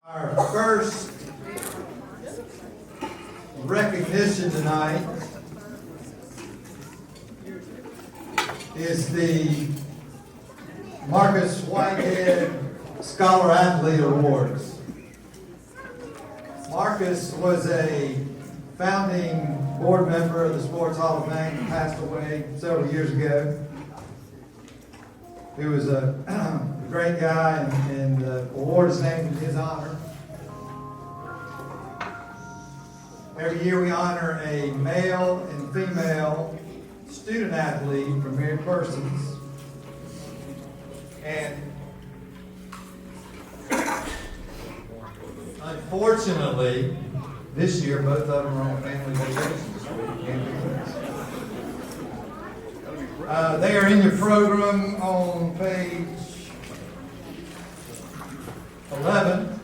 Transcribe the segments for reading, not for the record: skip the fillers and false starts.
Our first recognition tonight is the Marcus Whitehead Scholar Athlete Awards. Marcus was a founding board member of the Sports Hall of Fame and passed away several years ago. He was a great guy, and the award is named in his honor. Every year we honor a male and female student athlete from married persons. And unfortunately, this year both of them are on family vacations this week. They are in your program on page 11.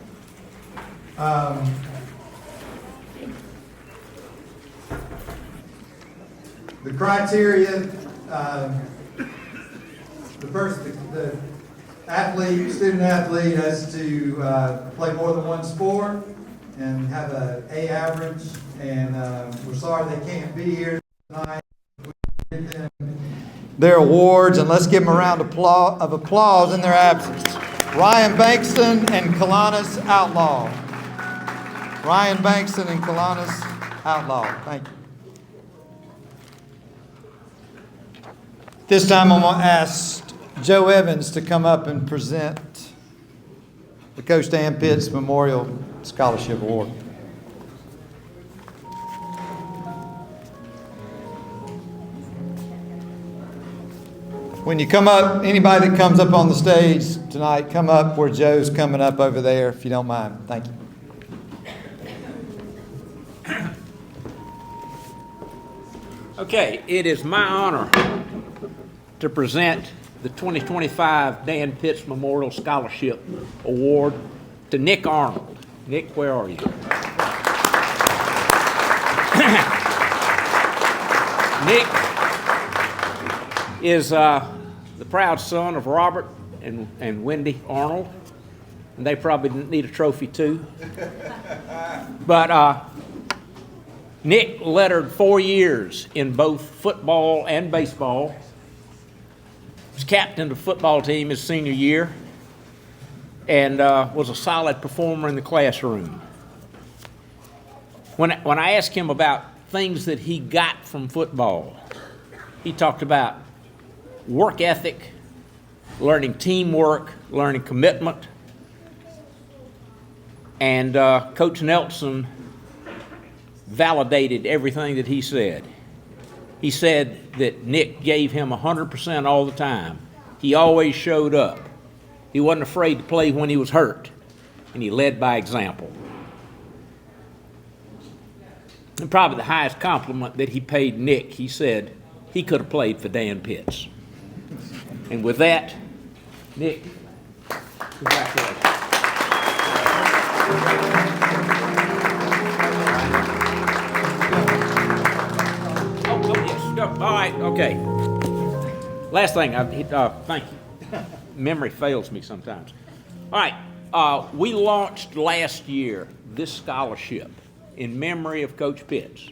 The criteria, the athlete, student athlete has to play more than one sport and have an A average, and we're sorry they can't be here tonight. We give them their awards, and let's give them a round of applause in their absence. Ryan Bankston and Kalanis Outlaw. Ryan Bankston and Kalanis Outlaw. Thank you. This time I'm going to ask Joe Evans to come up and present the Coach Dan Pitts Memorial Scholarship Award. When you come up, anybody that comes up on the stage tonight, come up where Joe's coming up over there, if you don't mind. Thank you. Okay, it is my honor to present the 2025 Dan Pitts Memorial Scholarship Award to Nick Arnold. Nick, where are you? Nick is the proud son of Robert and Wendy Arnold, and they probably need a trophy too. But Nick lettered 4 years in both football and baseball. Was captain of the football team his senior year, and was a solid performer in the classroom. When I asked him about things that he got from football, he talked about work ethic, learning teamwork, learning commitment, and Coach Nelson validated everything that he said. He said that Nick gave him 100% all the time. He always showed up. He wasn't afraid to play when he was hurt, and he led by example. And probably the highest compliment that he paid Nick, he said he could have played for Dan Pitts. And with that, Nick, congratulations. All right, okay. Last thing, thank you. Memory fails me sometimes. All right, we launched last year this scholarship in memory of Coach Pitts.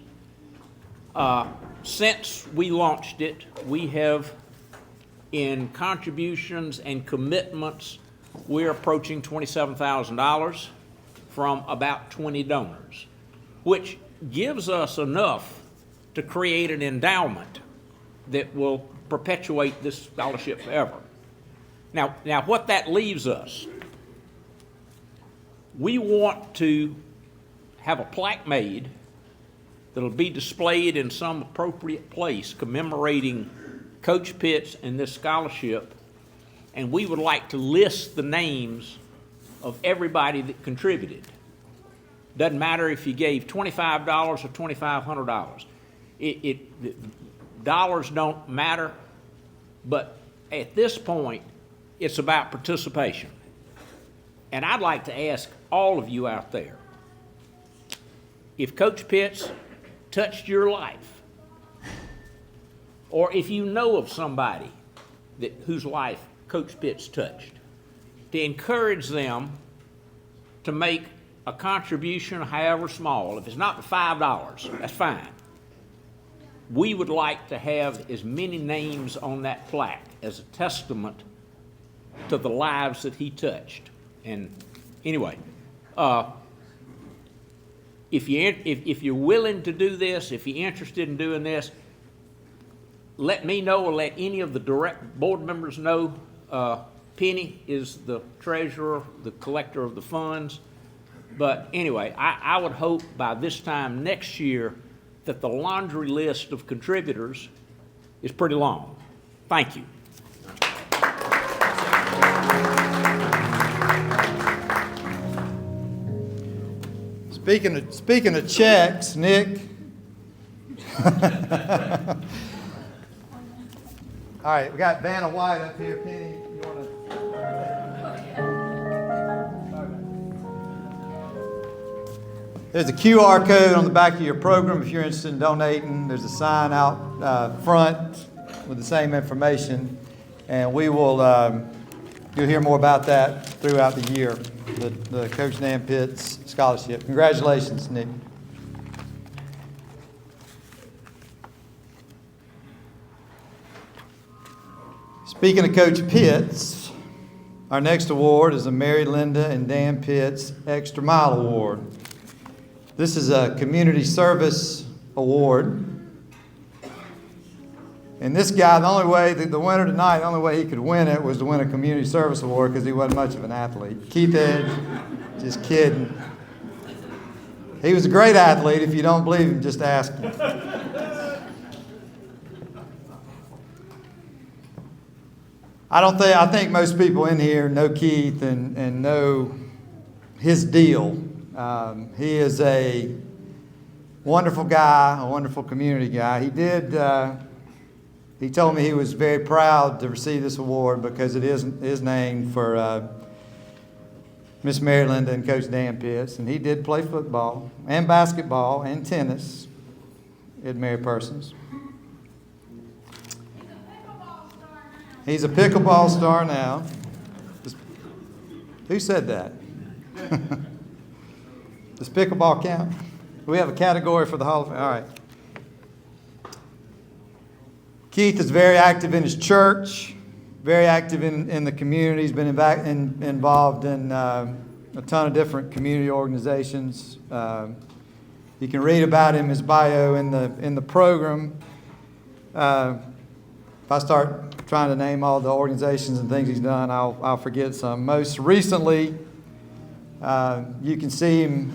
Since we launched it, we have, in contributions and commitments, we're approaching $27,000 from about 20 donors, which gives us enough to create an endowment that will perpetuate this scholarship forever. Now what that leaves us, we want to have a plaque made that'll be displayed in some appropriate place commemorating Coach Pitts and this scholarship, and we would like to list the names of everybody that contributed. Doesn't matter if you gave $25 or $2,500. Dollars don't matter, but at this point, it's about participation. And I'd like to ask all of you out there, if Coach Pitts touched your life, or if you know of somebody whose life Coach Pitts touched, to encourage them to make a contribution, however small. If it's not the $5, that's fine. We would like to have as many names on that plaque as a testament to the lives that he touched. And anyway, if you're willing to do this, if you're interested in doing this, let me know or let any of the direct board members know. Penny is the treasurer, the collector of the funds. But anyway, I would hope by this time next year that the laundry list of contributors is pretty long. Thank you. Speaking of checks, Nick. All right, we got Vanna White up here. Penny, you want to? There's a QR code on the back of your program if you're interested in donating. There's a sign out front with the same information, and we will. You'll hear more about that throughout the year. The Coach Dan Pitts Scholarship. Congratulations, Nick. Speaking of Coach Pitts, our next award is the Mary Linda and Dan Pitts Extra Mile Award. This is a community service award. And this guy, the only way, the winner tonight, the only way he could win it was to win a community service award because he wasn't much of an athlete. Keith Edge, just kidding. He was a great athlete. If you don't believe him, just ask him. I think most people in here know Keith and know his deal. He is a wonderful guy, a wonderful community guy. He told me he was very proud to receive this award because it is named for Miss Mary Linda and Coach Dan Pitts. And he did play football and basketball and tennis at Mary Persons. He's a pickleball star now. Who said that? Does pickleball count? Do we have a category for the Hall of Fame? All right. Keith is very active in his church, very active in the community. He's been involved in a ton of different community organizations. You can read about him, his bio in the program. If I start trying to name all the organizations and things he's done, I'll forget some. Most recently, you can see him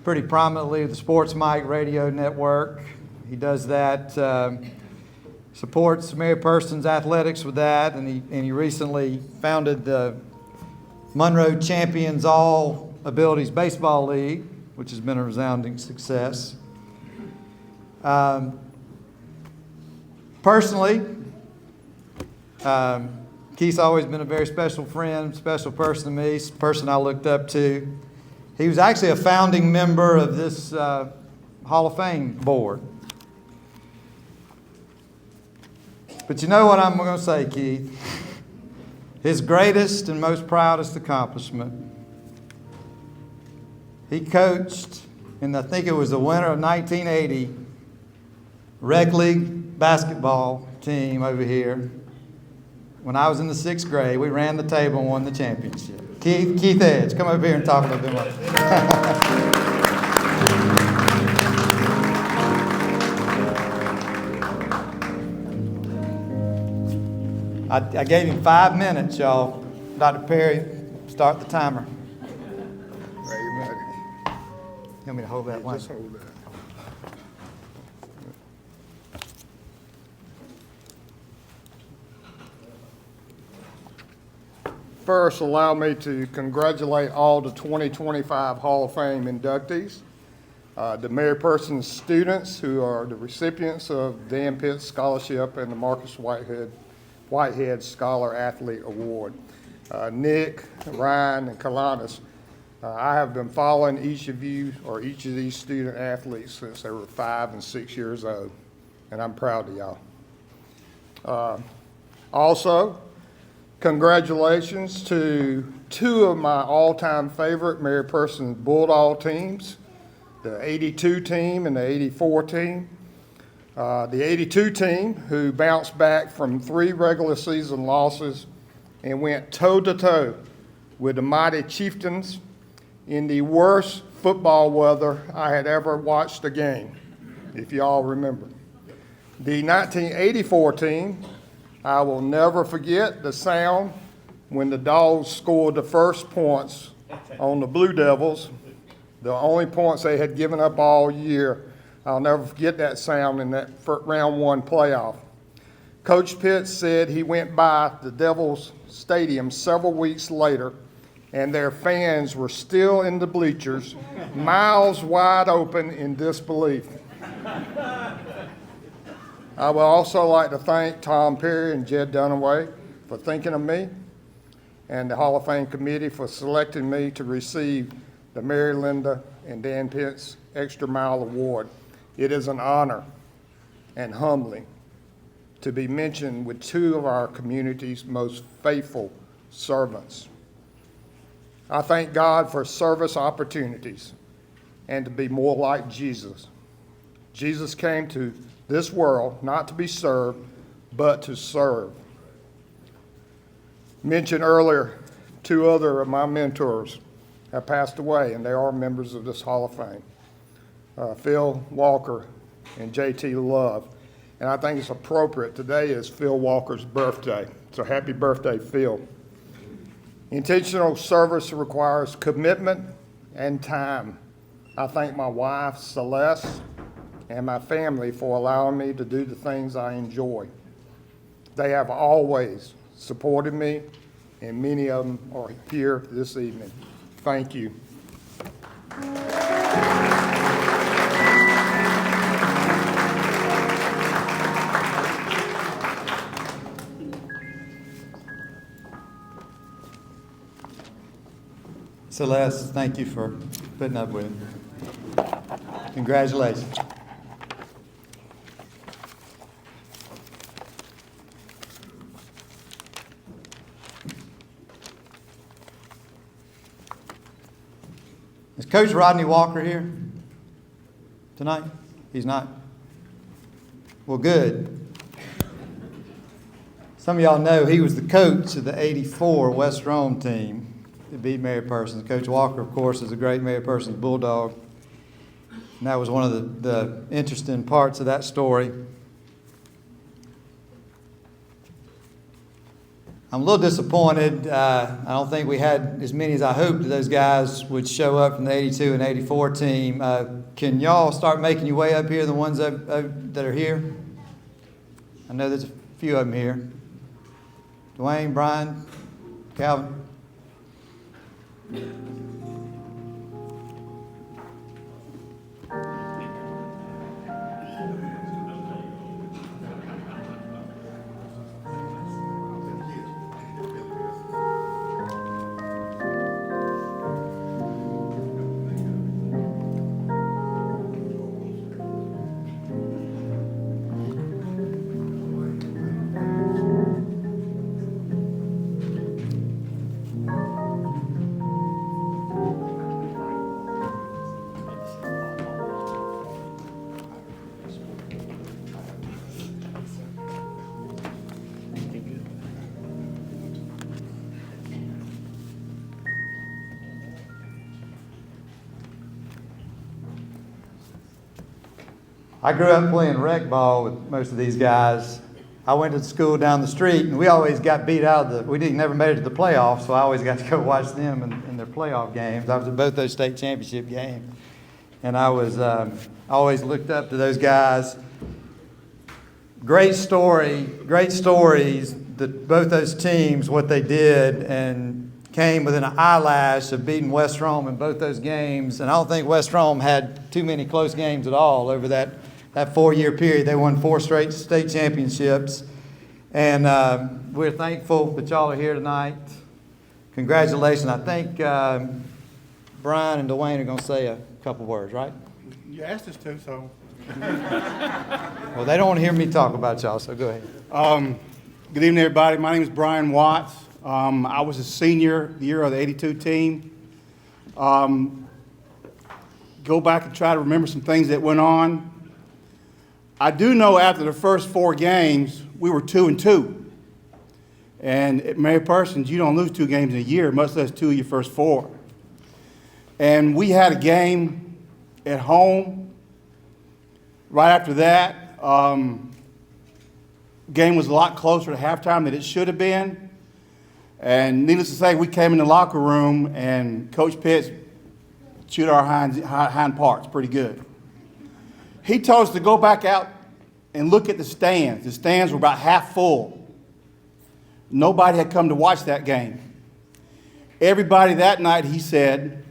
pretty prominently with the Sports Mike Radio Network. He does that. Supports Mary Persons athletics with that, and he recently founded the Monroe Champions All Abilities Baseball League, which has been a resounding success. Personally, Keith's always been a very special friend, special person to me, person I looked up to. He was actually a founding member of this Hall of Fame board. But you know what I'm going to say, Keith? His greatest and most proudest accomplishment, he coached, and I think it was the winter of 1980, rec league basketball team over here. When I was in the 6th grade, we ran the table and won the championship. Keith Edge, come over here and talk a little bit more. I gave him 5 minutes, y'all. Dr. Perry, start the timer. Ready. You want me to hold that one? Just hold that. First, allow me to congratulate all the 2025 Hall of Fame inductees, the Mary Persons students who are the recipients of Dan Pitts Scholarship and the Marcus Whitehead Scholar Athlete Award. Nick, Ryan, and Kalanis, I have been following each of you or each of these student athletes since they were 5 and 6 years old, and I'm proud of y'all. Also, Congratulations to two of my all-time favorite Mary Persons Bulldog teams, the 82 team and the 84 team. The 82 team, who bounced back from 3 regular season losses and went toe-to-toe with the mighty Chieftains in the worst football weather I had ever watched a game, if you all remember. The 1984 team, I will never forget the sound when the Dogs scored the first points on the Blue Devils, the only points they had given up all year. I'll never forget that sound in that round 1 playoff. Coach Pitts said he went by the Devils Stadium several weeks later, and their fans were still in the bleachers, mouths wide open in disbelief. I would also like to thank Tom Perry and Jed Dunaway for thinking of me, and the Hall of Fame committee for selecting me to receive the Mary Linda and Dan Pitts Extra Mile Award. It is an honor and humbling to be mentioned with 2 of our community's most faithful servants. I thank God for service opportunities and to be more like Jesus. Jesus came to this world not to be served, but to serve. Mentioned earlier, 2 other of my mentors have passed away, and they are members of this Hall of Fame. Phil Walker and J.T. Love. And I think it's appropriate. Today is Phil Walker's birthday. So happy birthday, Phil. Intentional service requires commitment and time. I thank my wife, Celeste, and my family for allowing me to do the things I enjoy. They have always supported me, and many of them are here this evening. Thank you. Celeste, thank you for putting up with it. Congratulations. Is Coach Rodney Walker here tonight? He's not? Well, good. Some of y'all know he was the coach of the 84 West Rome team that beat Mary Persons. Coach Walker, of course, is a great Mary Persons Bulldog. And that was one of the interesting parts of that story. I'm a little disappointed. I don't think we had as many as I hoped that those guys would show up from the 82 and 84 team. Can y'all start making your way up here, the ones that are here? I know there's a few of them here. Dwayne, Brian, Calvin. I grew up playing rec ball with most of these guys. I went to school down the street, and we always got beat out of we never made it to the playoffs, so I always got to go watch them in their playoff games. I was at both those state championship games, and I always looked up to those guys. Great stories, that both those teams, what they did, and came within an eyelash of beating West Rome in both those games. And I don't think West Rome had too many close games at all over that 4-year period. They won 4 straight state championships. And we're thankful that y'all are here tonight. Congratulations. I think Brian and Dwayne are going to say a couple words, right? You asked us to, so. Well, they don't want to hear me talk about y'all, so go ahead. Good evening, everybody. My name is Brian Watts. I was a senior the year of the 82 team. Go back and try to remember some things that went on. I do know after the first 4 games, we were 2-2. And at Mary Parsons, you don't lose 2 games in a year, much less 2 of your first 4. And we had a game at home. Right after that, game was a lot closer to halftime than it should have been. And needless to say, we came in the locker room and Coach Pitts chewed our hind parts pretty good. He told us to go back out and look at the stands. The stands were about half full. Nobody had come to watch that game. Everybody that night, he said,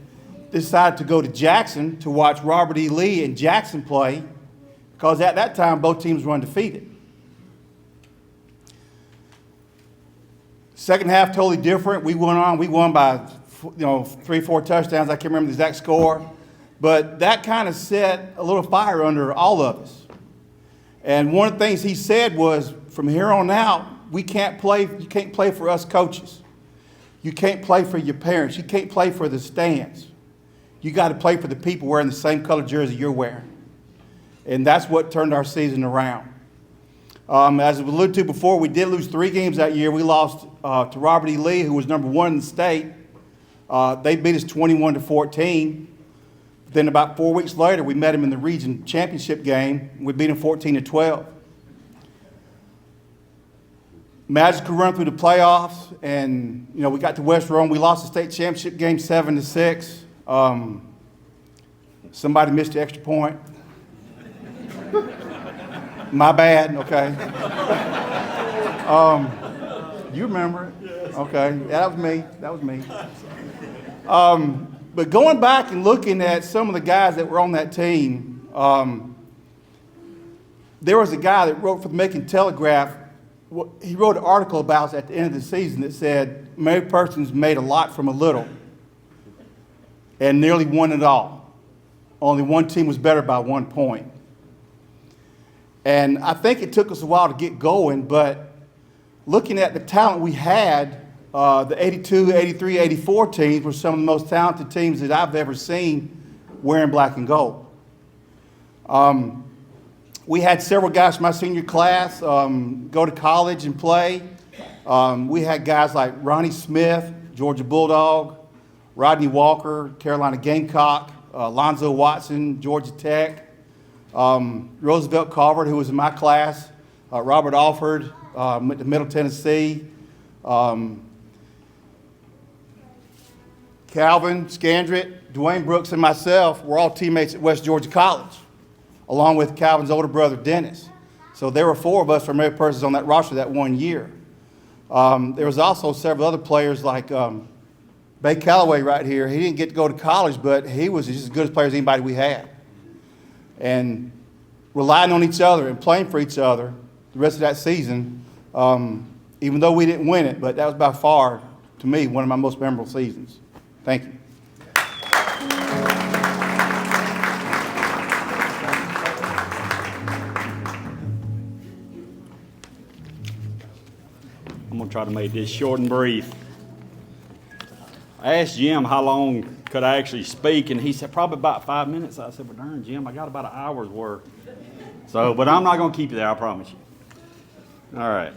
decided to go to Jackson to watch Robert E. Lee and Jackson play, because at that time, both teams were undefeated. Second half, totally different. We won by 3, 4 touchdowns. I can't remember the exact score. But that kind of set a little fire under all of us. And one of the things he said was, from here on out, you can't play for us coaches. You can't play for your parents. You can't play for the stands. You got to play for the people wearing the same color jersey you're wearing. And that's what turned our season around. As we alluded to before, we did lose 3 games that year. We lost to Robert E. Lee, who was number 1 in the state. They beat us 21-14. Then about 4 weeks later, we met them in the region championship game. We beat them 14-12. Magic could run through the playoffs, and we got to West Rome. We lost the state championship game 7-6. Somebody missed the extra point. My bad. Okay. You remember it? Okay. Yeah, that was me. But going back and looking at some of the guys that were on that team, there was a guy that wrote for the Macon Telegraph. He wrote an article about us at the end of the season that said, Mary Parsons made a lot from a little and nearly won it all. Only one team was better by 1 point. And I think it took us a while to get going, but looking at the talent we had, the 82, 83, 84 teams were some of the most talented teams that I've ever seen wearing black and gold. We had several guys from my senior class go to college and play. We had guys like Ronnie Smith, Georgia Bulldog, Rodney Walker, Carolina Gamecock, Lonzo Watson, Georgia Tech, Roosevelt Calvert, who was in my class, Robert Alford, went to Middle Tennessee, Calvin Scandrett, Dwayne Brooks, and myself were all teammates at West Georgia College, along with Calvin's older brother, Dennis. So there were 4 of us from Mary Parsons on that roster that 1 year. There was also several other players like Bay Calloway right here. He didn't get to go to college, but he was just as good a player as anybody we had. And relying on each other and playing for each other the rest of that season, even though we didn't win it, but that was by far, to me, one of my most memorable seasons. Thank you. I'm going to try to make this short and brief. I asked Jim how long could I actually speak, and he said probably about 5 minutes. I said, well, darn, Jim, I got about an hour's worth. So, but I'm not going to keep you there, I promise you. All right.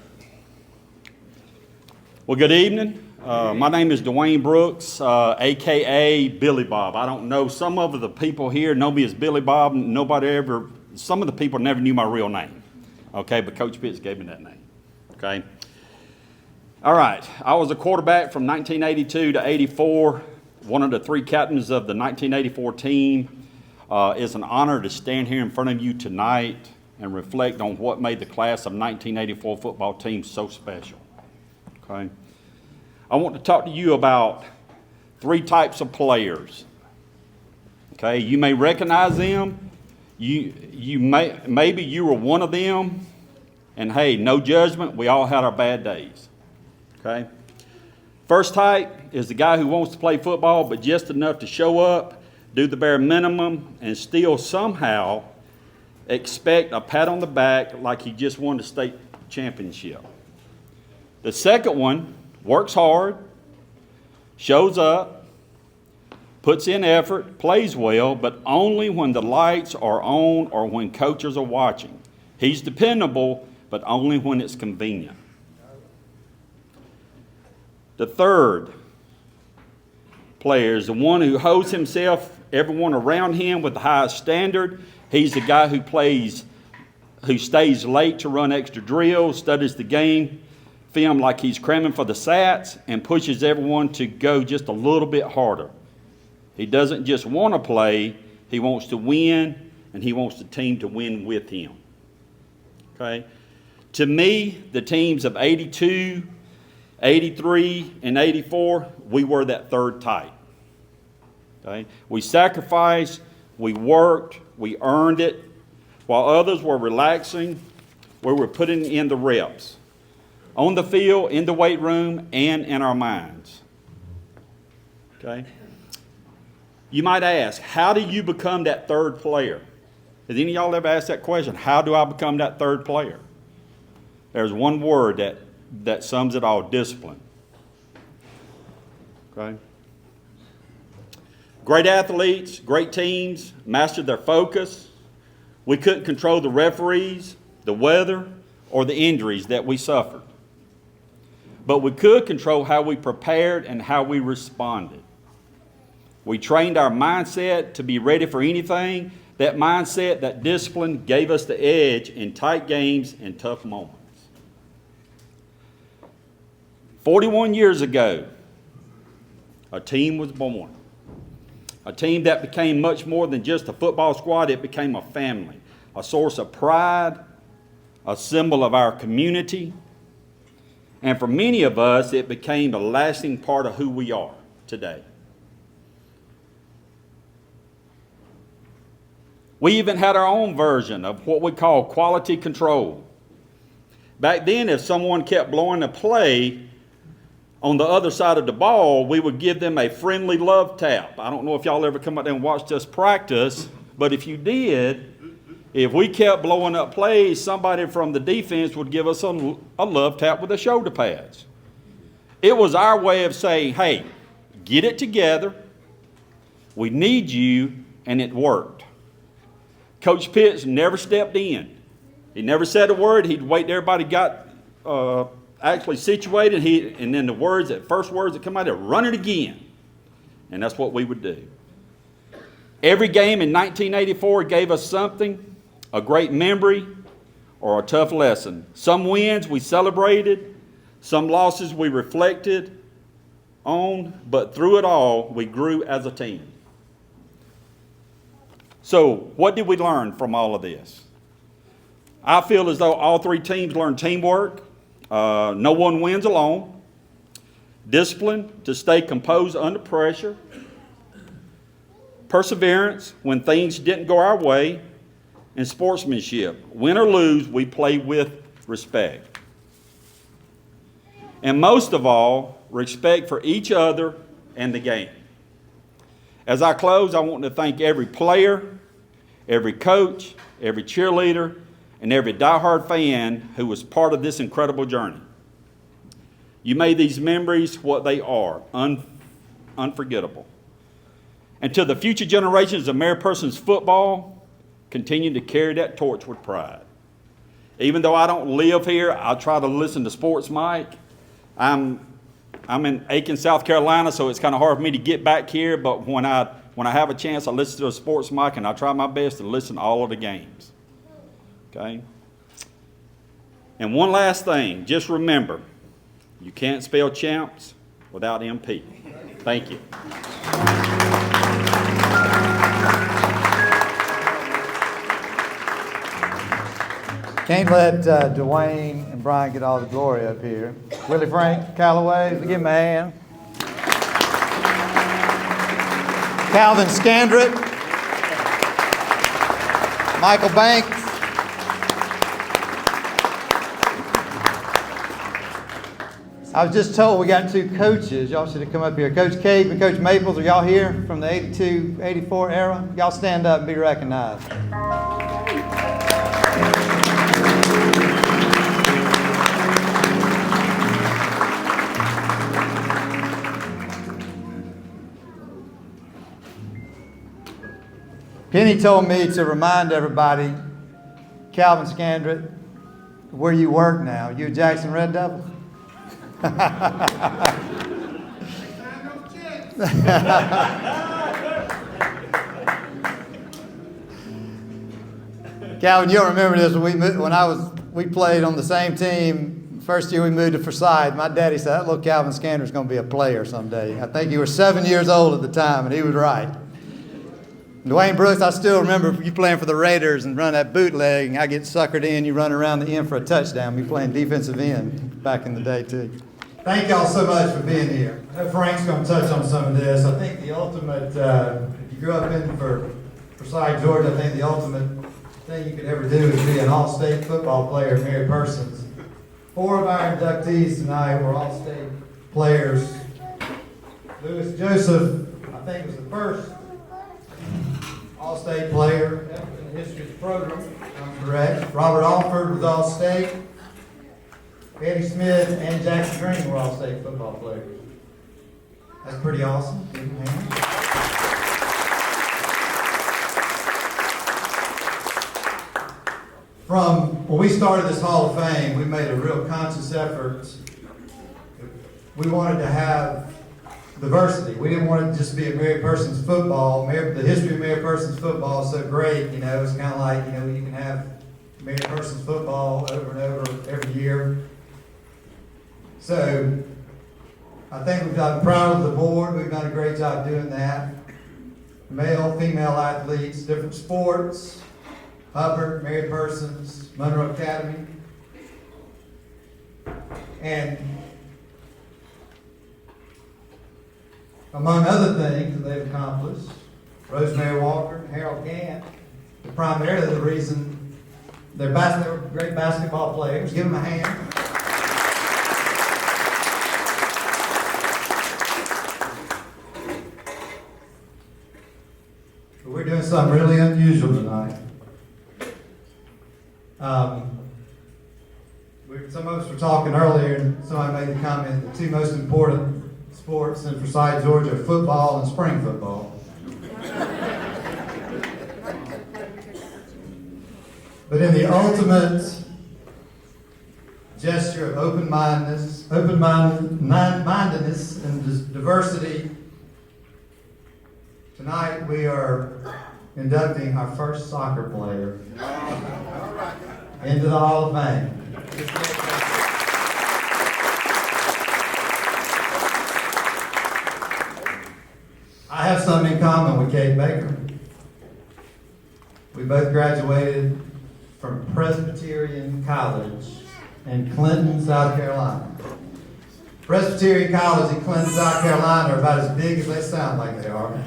Well, good evening. My name is Dwayne Brooks, a.k.a. Billy Bob. I don't know, some of the people here know me as Billy Bob. Some of the people never knew my real name. Okay, but Coach Pitts gave me that name. Okay. All right. I was a quarterback from 1982 to 84, one of the 3 captains of the 1984 team. It's an honor to stand here in front of you tonight and reflect on what made the class of 1984 football team so special. Okay. I want to talk to you about 3 types of players. Okay, you may recognize them. Maybe you were one of them. And hey, no judgment. We all had our bad days. Okay. First type is the guy who wants to play football, but just enough to show up, do the bare minimum, and still somehow expect a pat on the back like he just won the state championship. The second one works hard, shows up, puts in effort, plays well, but only when the lights are on or when coaches are watching. He's dependable, but only when it's convenient. The third player is the one who holds himself, everyone around him with the highest standard. He's the guy who stays late to run extra drills, studies the game film like he's cramming for the SATs, and pushes everyone to go just a little bit harder. He doesn't just want to play, he wants to win, and he wants the team to win with him. Okay? To me, the teams of 82, 83, and 84, we were that third type. Okay? We sacrificed, we worked, we earned it. While others were relaxing, we were putting in the reps. On the field, in the weight room, and in our minds. Okay? You might ask, how do you become that third player? Has any of y'all ever asked that question? How do I become that third player? There's one word that sums it all: discipline. Okay? Great athletes, great teams mastered their focus. We couldn't control the referees, the weather, or the injuries that we suffered. But we could control how we prepared and how we responded. We trained our mindset to be ready for anything. That mindset, that discipline gave us the edge in tight games and tough moments. 41 years ago, a team was born. A team that became much more than just a football squad. It became a family, a source of pride, a symbol of our community. And for many of us, it became a lasting part of who we are today. We even had our own version of what we call quality control. Back then, if someone kept blowing a play on the other side of the ball, we would give them a friendly love tap. I don't know if y'all ever come out there and watched us practice, but if you did, if we kept blowing up plays, somebody from the defense would give us a love tap with the shoulder pads. It was our way of saying, hey, get it together. We need you, and it worked. Coach Pitts never stepped in. He never said a word. He'd wait till everybody got actually situated, and then the first words that come out, he'd run it again. And that's what we would do. Every game in 1984 gave us something, a great memory, or a tough lesson. Some wins we celebrated, some losses we reflected on, but through it all, we grew as a team. So, what did we learn from all of this? I feel as though all three teams learned teamwork. No one wins alone. Discipline to stay composed under pressure. Perseverance when things didn't go our way. And sportsmanship. Win or lose, we play with respect. And most of all, respect for each other and the game. As I close, I want to thank every player, every coach, every cheerleader, and every diehard fan who was part of this incredible journey. You made these memories what they are, unforgettable. And to the future generations of Mariperson's football, continue to carry that torch with pride. Even though I don't live here, I try to listen to Sports Mike. I'm in Aiken, South Carolina, so it's kind of hard for me to get back here, but when I have a chance, I listen to a Sports Mike, and I try my best to listen to all of the games. Okay? And one last thing, just remember, you can't spell champs without MP. Thank you. Can't let Dwayne and Brian get all the glory up here. Willie Frank Calloway, give him a hand. Calvin Scandrett. Michael Banks. I was just told we got two coaches. Y'all should have come up here. Coach Cave and Coach Maples, are y'all here from the 82-84 era? Y'all stand up and be recognized. Penny told me to remind everybody, Calvin Scandrett, where you work now. You a Jackson Red Devil? Calvin, you'll remember this when we played on the same team. First year we moved to Forsyth. My daddy said, "That little Calvin Scandrett's going to be a player someday." I think you were 7 years old at the time, and he was right. Dwayne Brooks, I still remember you playing for the Raiders and run that bootleg, and I get suckered in. You run around the end for a touchdown. Me playing defensive end back in the day too. Thank y'all so much for being here. I know Frank's going to touch on some of this. I think the ultimate, if you grew up in Forsyth, Georgia, I think the ultimate thing you could ever do is be an all-state football player at Mary Persons. 4 of our inductees tonight were all-state players. Lewis Joseph, I think, was the first all-state player ever in the history of the program. I'm correct. Robert Alford was all-state. Eddie Smith and Jackson Green were all-state football players. That's pretty awesome. Give them a hand. From when we started this Hall of Fame, we made a real conscious effort. We wanted to have diversity. We didn't want it to just be a Mary Persons football. The history of Mary Persons football is so great, you know, it's kind of like, you know, you can have Mary Persons football over and over every year. So, I think I'm proud of the board. We've done a great job doing that. Male, female athletes, different sports, Hubbard, Mary Persons, Monroe Academy. And among other things that they've accomplished, Rosemary Walker and Harold Gant, primarily the reason they were great basketball players. Give them a hand. But we're doing something really unusual tonight. Some of us were talking earlier, and somebody made the comment, the 2 most important sports in Forsyth, Georgia, are football and spring football. But in the ultimate gesture of open-mindedness and diversity, tonight we are inducting our first soccer player into the Hall of Fame. I have something in common with Kate Baker. We both graduated from Presbyterian College in Clinton, South Carolina. Presbyterian College in Clinton, South Carolina are about as big as they sound like they are.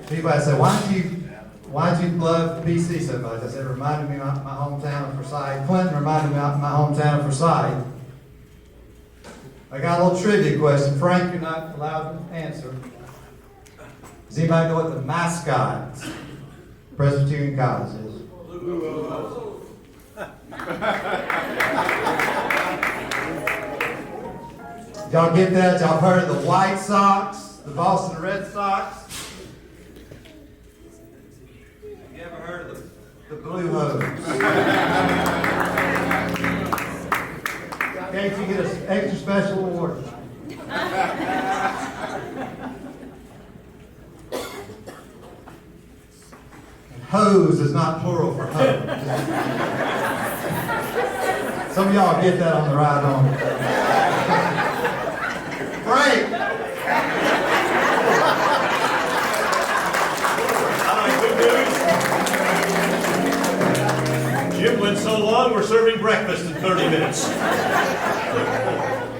People say, why did you love PC so much? I said, it reminded me of my hometown of Forsyth. Clinton reminded me of my hometown of Forsyth. I got a little trivia question. Frank, you're not allowed to answer. Does anybody know what the mascot of Presbyterian College is? Y'all get that? Y'all heard of the White Sox, the Boston Red Sox? You ever heard of the Blue Hose? Kate, you get an extra special award. And hose is not plural for hose. Some of y'all get that on the ride home. Frank! Jim went so long, we're serving breakfast in 30 minutes.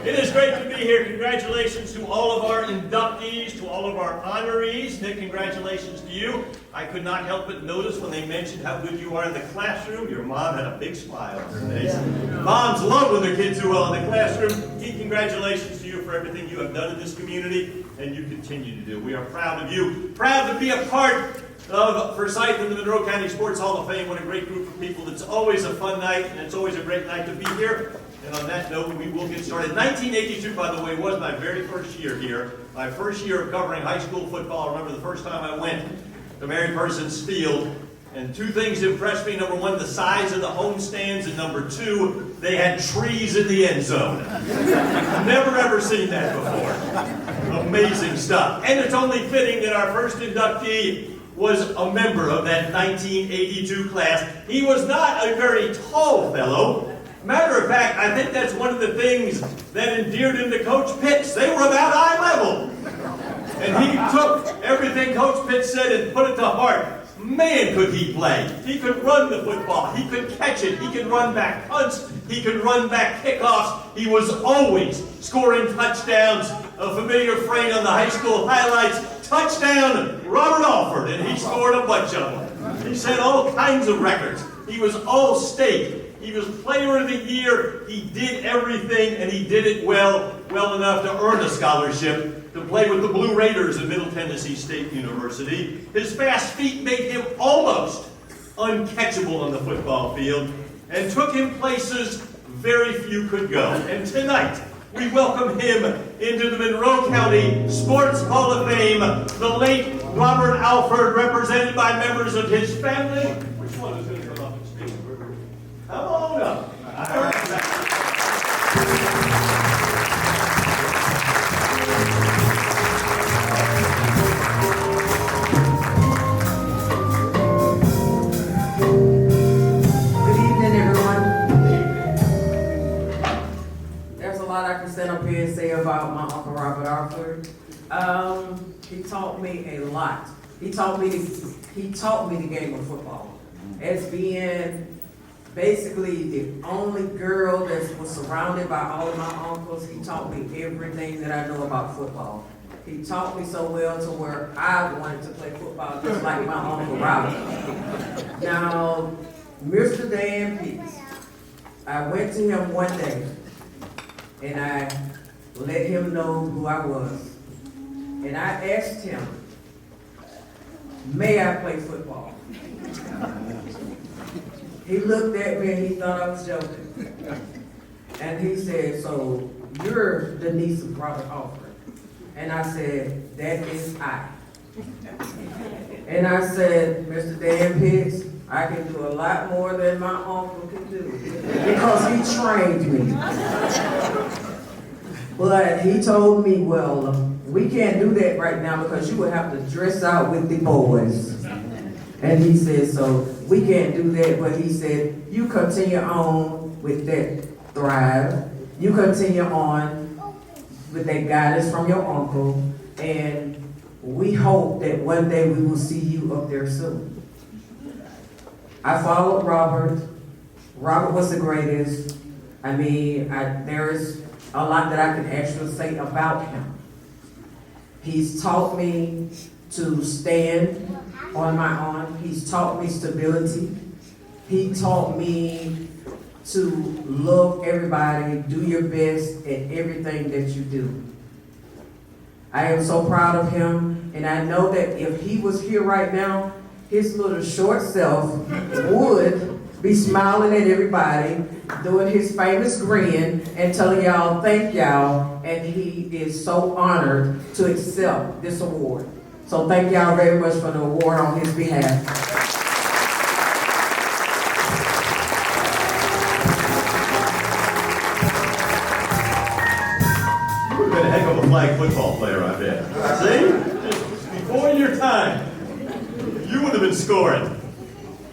It is great to be here. Congratulations to all of our inductees, to all of our honorees. Nick, congratulations to you. I could not help but notice when they mentioned how good you are in the classroom, your mom had a big smile on her face. Moms love when their kids do well in the classroom. Key congratulations to you for everything you have done in this community and you continue to do. We are proud of you. Proud to be a part of Forsyth and the Monroe County Sports Hall of Fame. What a great group of people. It's always a fun night, and it's always a great night to be here. And on that note, we will get started. 1982, by the way, was my very first year here. My first year of covering high school football. I remember the first time I went to Mary Persons Field. And two things impressed me. Number one, the size of the home stands. And number two, they had trees in the end zone. Never ever seen that before. Amazing stuff. And it's only fitting that our first inductee was a member of that 1982 class. He was not a very tall fellow. Matter of fact, I think that's one of the things that endeared him to Coach Pitts. They were about eye level. And he took everything Coach Pitts said and put it to heart. Man, could he play. He could run the football. He could catch it. He could run back punts. He could run back kickoffs. He was always scoring touchdowns. A familiar phrase on the high school highlights, touchdown, Robert Alford, and he scored a bunch of them. He set all kinds of records. He was all-state. He was player of the year. He did everything, and he did it well enough to earn a scholarship to play with the Blue Raiders at Middle Tennessee State University. His fast feet made him almost uncatchable on the football field and took him places very few could go. And tonight, we welcome him into the Monroe County Sports Hall of Fame, the late Robert Alford, represented by members of his family. Which one is going to come up and speak? Come on up. I can stand up here and say about my Uncle Robert Alford. He taught me a lot. He taught me the game of football. As being basically the only girl that was surrounded by all of my uncles, he taught me everything that I know about football. He taught me so well to where I wanted to play football just like my Uncle Robert. Now, Mr. Dan Peace, I went to him one day and I let him know who I was. And I asked him, may I play football? He looked at me and he thought I was joking. And he said, so you're the niece of Robert Alford? And I said, that is I. And I said, Mr. Dan Pitts, I can do a lot more than my uncle can do because he trained me. But he told me, well, we can't do that right now because you would have to dress out with the boys. And he said, so we can't do that. But he said, you continue on with that thrive. You continue on with that guidance from your uncle. And we hope that one day we will see you up there soon. I followed Robert. Robert was the greatest. I mean, there is a lot that I can actually say about him. He's taught me to stand on my own. He's taught me stability. He taught me to love everybody, do your best at everything that you do. I am so proud of him, and I know that if he was here right now, his little short self would be smiling at everybody, doing his famous grin, and telling y'all thank y'all, and he is so honored to accept this award. So thank y'all very much for the award on his behalf. You would have been a heck of a flag football player, I bet. See? Before your time, you would have been scoring.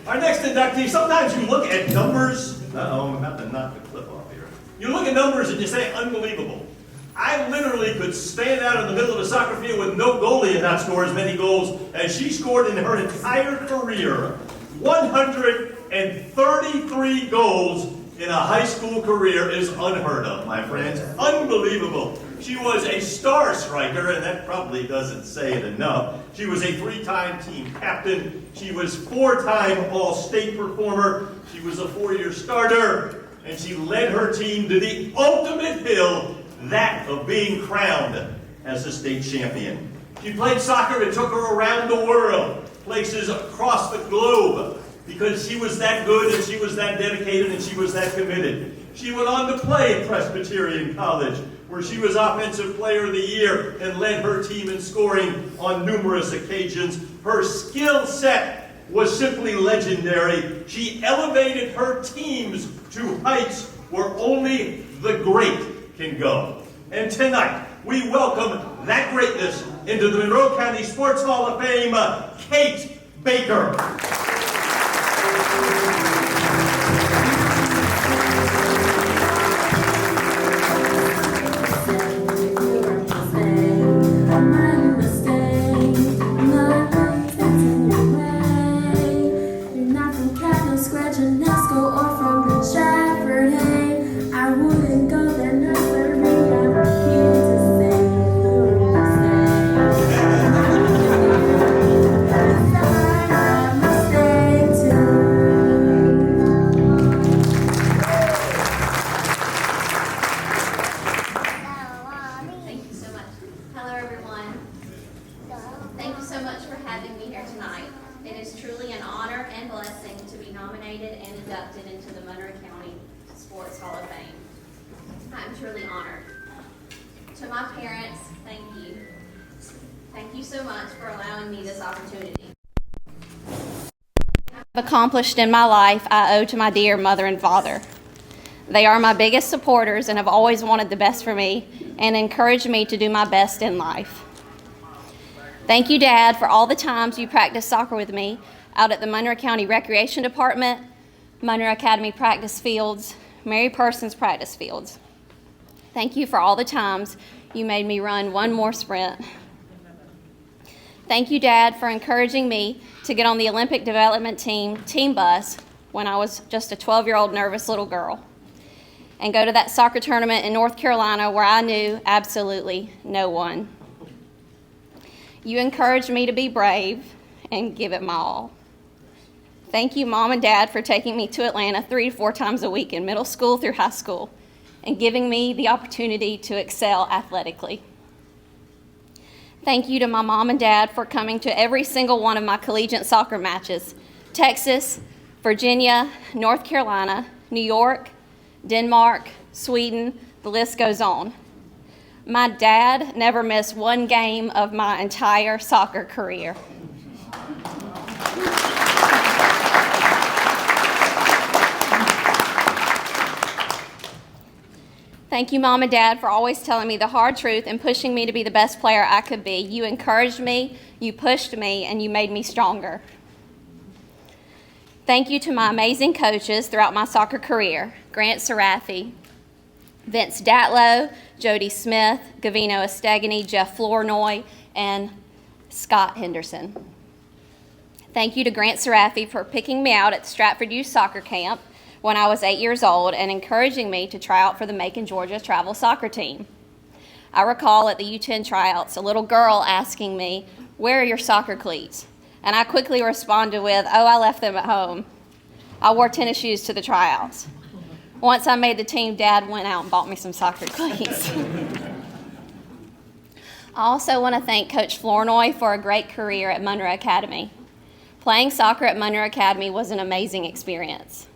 Our next inductee, sometimes you look at numbers. I'm about to knock the clip off here. You look at numbers and you say, unbelievable. I literally could stand out in the middle of a soccer field with no goalie and not score as many goals as she scored in her entire career. 133 goals in a high school career is unheard of, my friends. Unbelievable. She was a star striker, and that probably doesn't say it enough. She was a 3-time team captain. She was 4-time All-State performer. She was a 4-year starter, and she led her team to the ultimate hill, that of being crowned as a state champion. She played soccer and took her around the world, places across the globe, because she was that good and she was that dedicated and she was that committed. She went on to play at Presbyterian College, where she was Offensive Player of the Year and led her team in scoring on numerous occasions. Her skill set was simply legendary. She elevated her teams to heights where only the great can go. And tonight, we welcome that greatness into the Monroe County Sports Hall of Fame, Kate Baker. Accomplished in my life, I owe to my dear mother and father. They are my biggest supporters and have always wanted the best for me and encouraged me to do my best in life. Thank you, Dad, for all the times you practiced soccer with me out at the Monroe County Recreation Department, Monroe Academy practice fields, Mary Persons practice fields. Thank you for all the times you made me run one more sprint. Thank you, Dad, for encouraging me to get on the Olympic development team bus when I was just a 12-year-old nervous little girl and go to that soccer tournament in North Carolina where I knew absolutely no one. You encouraged me to be brave and give it my all. Thank you, Mom and Dad, for taking me to Atlanta 3 to 4 times a week in middle school through high school and giving me the opportunity to excel athletically. Thank you to my mom and dad for coming to every single one of my collegiate soccer matches. Texas, Virginia, North Carolina, New York, Denmark, Sweden, the list goes on. My dad never missed one game of my entire soccer career. Thank you, Mom and Dad, for always telling me the hard truth and pushing me to be the best player I could be. You encouraged me, you pushed me, and you made me stronger. Thank you to my amazing coaches throughout my soccer career, Grant Sarathi, Vince Datlow, Jody Smith, Gavino Estegany, Jeff Flournoy, and Scott Henderson. Thank you to Grant Sarathi for picking me out at the Stratford Youth Soccer Camp when I was 8 years old and encouraging me to try out for the Macon, Georgia travel soccer team. I recall at the U10 tryouts a little girl asking me, "Where are your soccer cleats?" And I quickly responded with, "Oh, I left them at home." I wore tennis shoes to the tryouts. Once I made the team, Dad went out and bought me some soccer cleats. I also want to thank Coach Flournoy for a great career at Monroe Academy. Playing soccer at Monroe Academy was an amazing experience.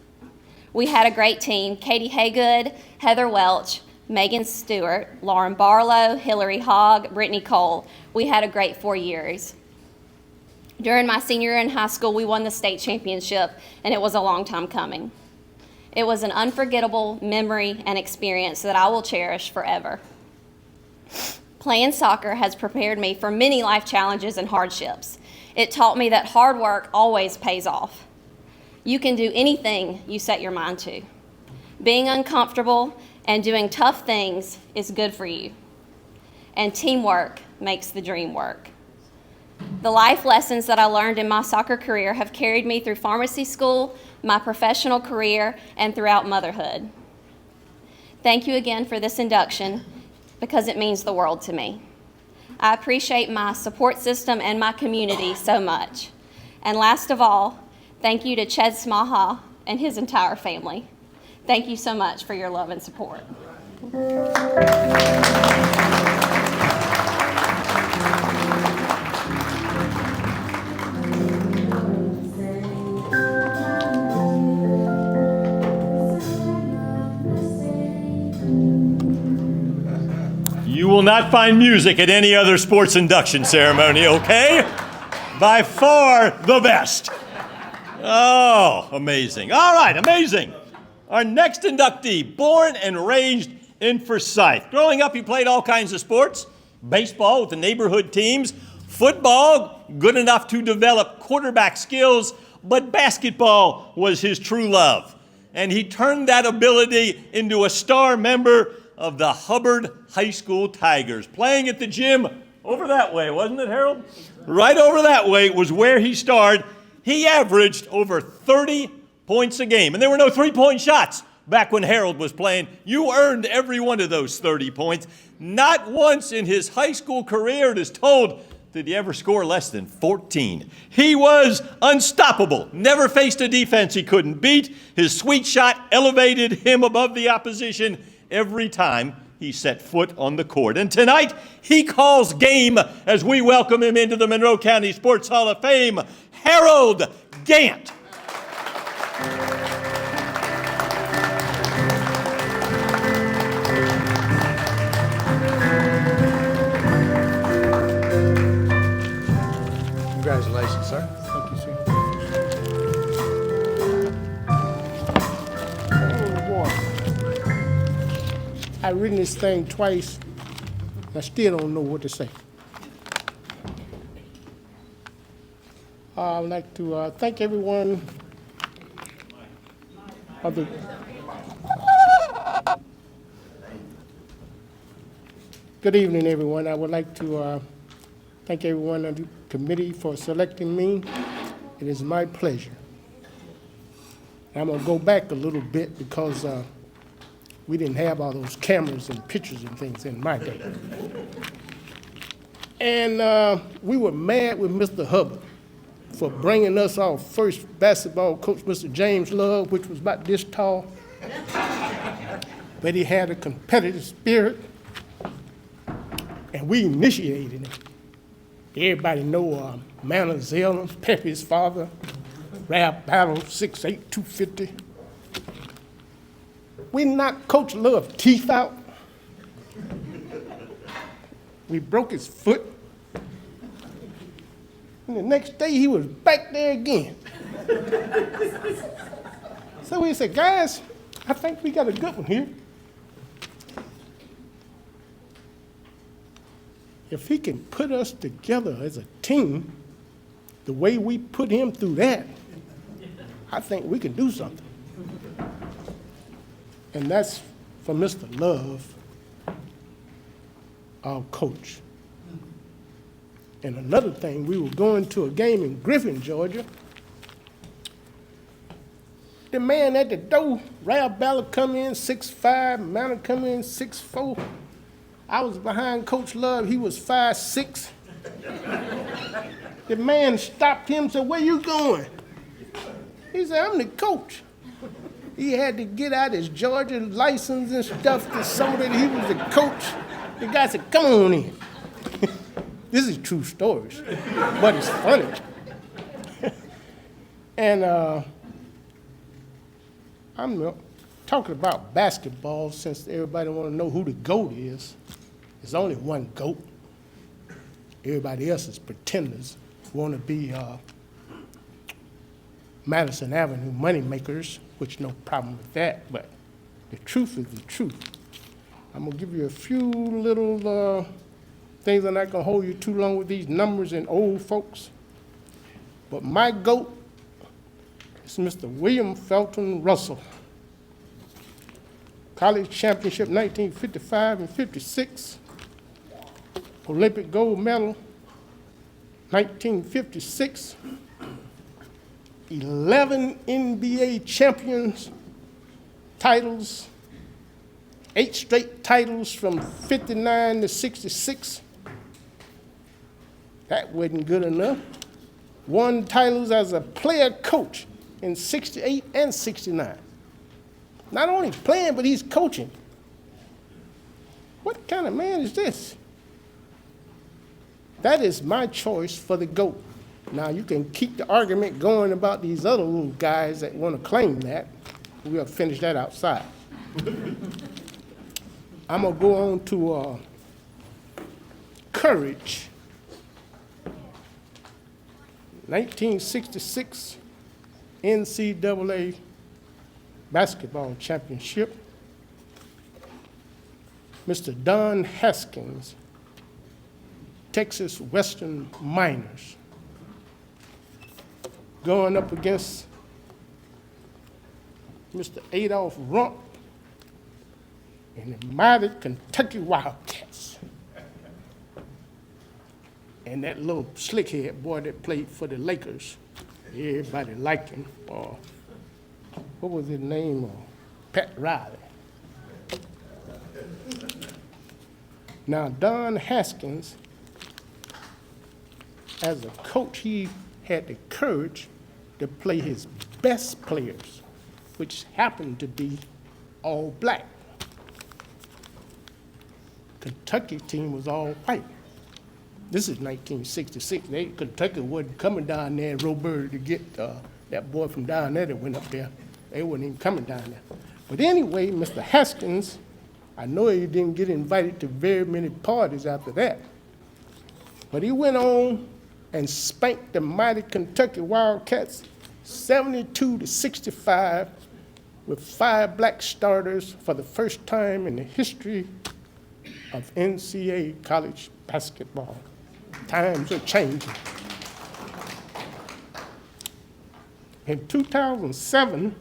We had a great team: Katie Haygood, Heather Welch, Megan Stewart, Lauren Barlow, Hillary Hogg, Brittany Cole. We had a great 4 years. During my senior year in high school, we won the state championship, and it was a long time coming. It was an unforgettable memory and experience that I will cherish forever. Playing soccer has prepared me for many life challenges and hardships. It taught me that hard work always pays off. You can do anything you set your mind to. Being uncomfortable and doing tough things is good for you. And teamwork makes the dream work. The life lessons that I learned in my soccer career have carried me through pharmacy school, my professional career, and throughout motherhood. Thank you again for this induction because it means the world to me. I appreciate my support system and my community so much. And last of all, thank you to Ched Smaha and his entire family. Thank you so much for your love and support. not find music at any other sports induction ceremony, okay? By far the best. Oh, amazing. All right, amazing. Our next inductee, born and raised in Forsyth. Growing up, he played all kinds of sports. Baseball with the neighborhood teams. Football, good enough to develop quarterback skills, but basketball was his true love. And he turned that ability into a star member of the Hubbard High School Tigers, playing at the gym over that way, wasn't it, Harold? Right over that way was where he starred. He averaged over 30 points a game, and there were no three-point shots back when Harold was playing. You earned every one of those 30 points. Not once in his high school career, it is told, did he ever score less than 14. He was unstoppable, never faced a defense he couldn't beat. His sweet shot elevated him above the opposition every time he set foot on the court. And tonight, he calls game as we welcome him into the Monroe County Sports Hall of Fame, Harold Gant. Congratulations, sir. Thank you, sir. Oh, boy. I've written this thing twice. I still don't know what to say. I'd like to thank everyone of the Good evening, everyone. I would like to thank everyone on the committee for selecting me. It is my pleasure. I'm going to go back a little bit because we didn't have all those cameras and pictures and things in my day. And we were mad with Mr. Hubbard for bringing us our first basketball coach, Mr. James Love, which was about this tall. But he had a competitive spirit, and we initiated him. Everybody know Manor Zellum, Pepe's father, Ralph Battle, 6'8", 250. We knocked Coach Love's teeth out. We broke his foot. And the next day, he was back there again. So we said, guys, I think we got a good one here. If he can put us together as a team, the way we put him through that, I think we can do something. And that's for Mr. Love, our coach. And another thing, we were going to a game in Griffin, Georgia. The man at the door, Ralph Ballard come in 6'5", Manor come in 6'4". I was behind Coach Love, he was 5'6". The man stopped him and said, "Where you going?" He said, "I'm the coach." He had to get out his Georgia license and stuff to show that he was the coach. The guy said, "Come on in." This is true stories, but it's funny. And I'm talking about basketball since everybody want to know who the GOAT is. There's only one GOAT. Everybody else is pretenders, want to be Madison Avenue moneymakers, which no problem with that, but the truth is the truth. I'm going to give you a few little things. I'm not going to hold you too long with these numbers and old folks. But my GOAT is Mr. William Felton Russell. College championship 1955 and 56. Olympic gold medal 1956. 11 NBA champions titles, 8 straight titles from 59 to 66. That wasn't good enough. Won titles as a player coach in 68 and 69. Not only playing, but he's coaching. What kind of man is this? That is my choice for the GOAT. Now, you can keep the argument going about these other little guys that want to claim that. We'll finish that outside. I'm going to go on to Courage, 1966 NCAA basketball championship. Mr. Don Haskins, Texas Western Miners, going up against Mr. Adolph Rump and the mighty Kentucky Wildcats. And that little slickhead boy that played for the Lakers, everybody liked him. What was his name? Pat Riley. Now, Don Haskins, as a coach, he had the courage to play his best players, which happened to be all black. Kentucky team was all white. This is 1966. Kentucky wasn't coming down there in Roebuck to get that boy from down there that went up there. They wasn't even coming down there. But anyway, Mr. Haskins, I know he didn't get invited to very many parties after that. But he went on and spanked the mighty Kentucky Wildcats 72-65 with 5 black starters for the first time in the history of NCAA college basketball. Times are changing. In 2007,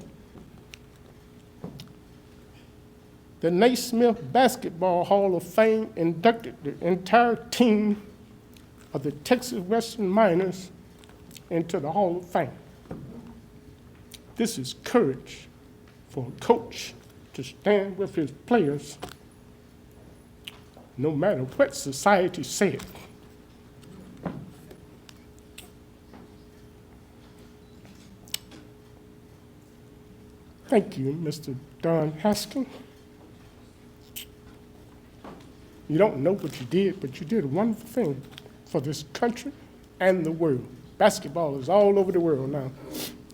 the Naismith Basketball Hall of Fame inducted the entire team of the Texas Western Miners into the Hall of Fame. This is courage for a coach to stand with his players no matter what society said. Thank you, Mr. Don Haskins. You don't know what you did, but you did a wonderful thing for this country and the world. Basketball is all over the world now.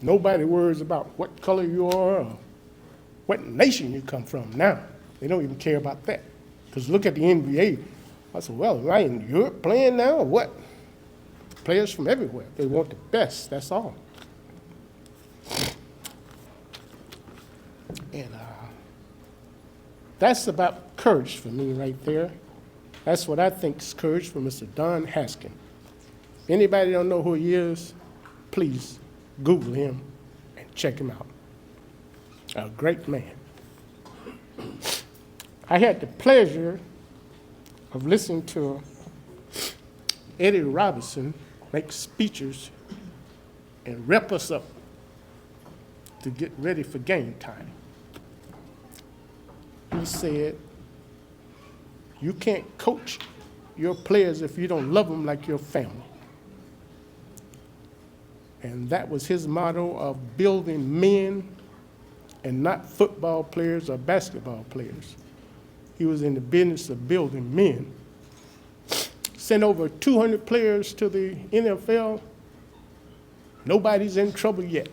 Nobody worries about what color you are or what nation you come from now. They don't even care about that. Because look at the NBA. I said, well, am I in Europe playing now or what? Players from everywhere. They want the best, that's all. And that's about courage for me right there. That's what I think is courage for Mr. Don Haskins. If anybody don't know who he is, please Google him and check him out. A great man. I had the pleasure of listening to Eddie Robinson make speeches and rep us up to get ready for game time. He said, you can't coach your players if you don't love them like your family. And that was his motto of building men and not football players or basketball players. He was in the business of building men. Sent over 200 players to the NFL. Nobody's in trouble yet.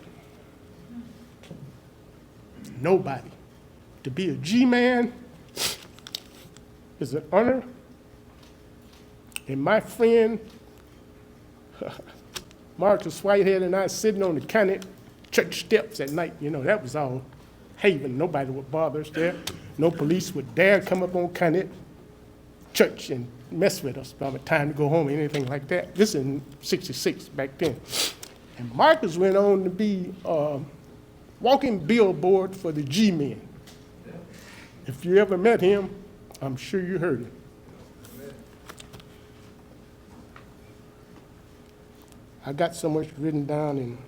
Nobody. To be a G-man is an honor. And my friend, Marcus Whitehead, and I sitting on the county church steps at night, you know, that was all haven. Nobody would bother us there. No police would dare come up on county church and mess with us by the time to go home or anything like that. This is in '66, back then. And Marcus went on to be walking billboard for the G-men. If you ever met him, I'm sure you heard him. I got so much written down and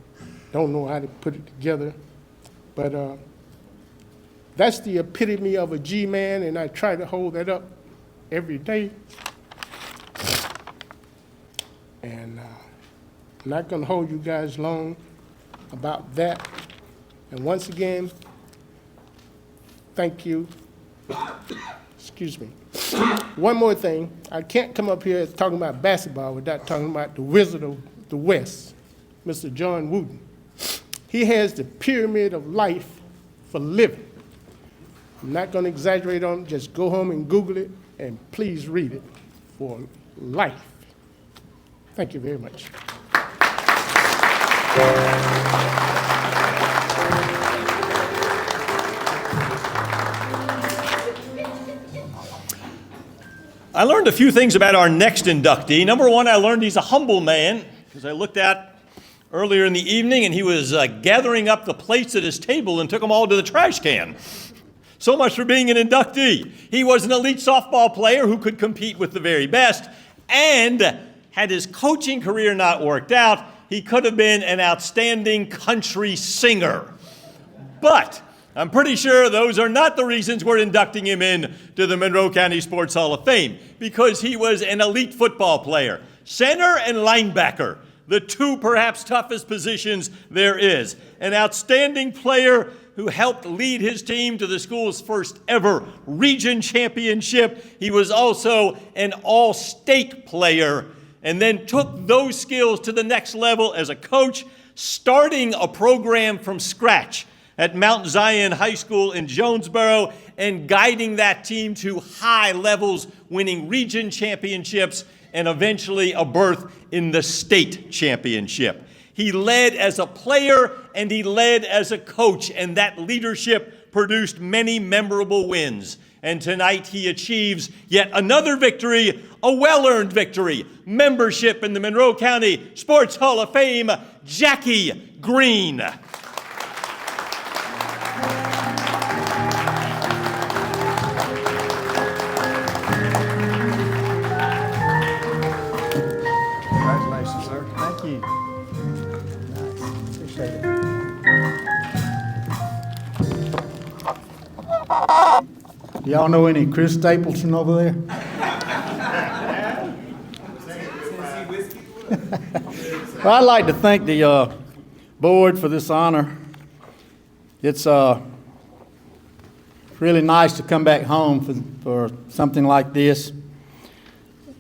don't know how to put it together, but that's the epitome of a G-man, and I try to hold that up every day. And I'm not going to hold you guys long about that. And once again, thank you. Excuse me. One more thing. I can't come up here talking about basketball without talking about the Wizard of the West, Mr. John Wooden. He has the pyramid of life for living. I'm not going to exaggerate on it. Just go home and Google it, and please read it for life. Thank you very much. I learned a few things about our next inductee. Number one, I learned he's a humble man, because I looked at earlier in the evening and he was gathering up the plates at his table and took them all to the trash can. So much for being an inductee. He was an elite softball player who could compete with the very best, and had his coaching career not worked out, he could have been an outstanding country singer. But I'm pretty sure those are not the reasons we're inducting him in to the Monroe County Sports Hall of Fame, because he was an elite football player, center and linebacker, the two perhaps toughest positions there is. An outstanding player who helped lead his team to the school's first ever region championship. He was also an all-state player, and then took those skills to the next level as a coach, starting a program from scratch at Mount Zion High School in Jonesboro, and guiding that team to high levels, winning region championships and eventually a berth in the state championship. He led as a player and he led as a coach, and that leadership produced many memorable wins. And tonight he achieves yet another victory, a well-earned victory, membership in the Monroe County Sports Hall of Fame, Jackie Green. Congratulations, sir. Thank you. Nice. Appreciate it. Y'all know any Chris Stapleton over there? Well, I'd like to thank the board for this honor. It's really nice to come back home for something like this.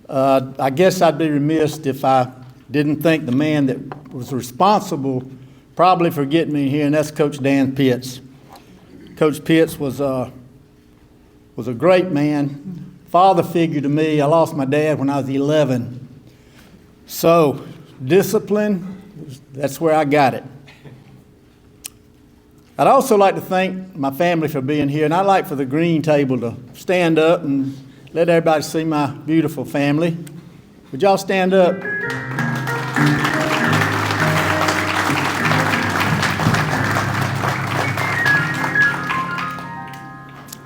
I guess I'd be remiss if I didn't thank the man that was responsible probably for getting me here, and that's Coach Dan Pitts. Coach Pitts was a great man, father figure to me. I lost my dad when I was 11. So discipline, that's where I got it. I'd also like to thank my family for being here, and I'd like for the green table to stand up and let everybody see my beautiful family. Would y'all stand up?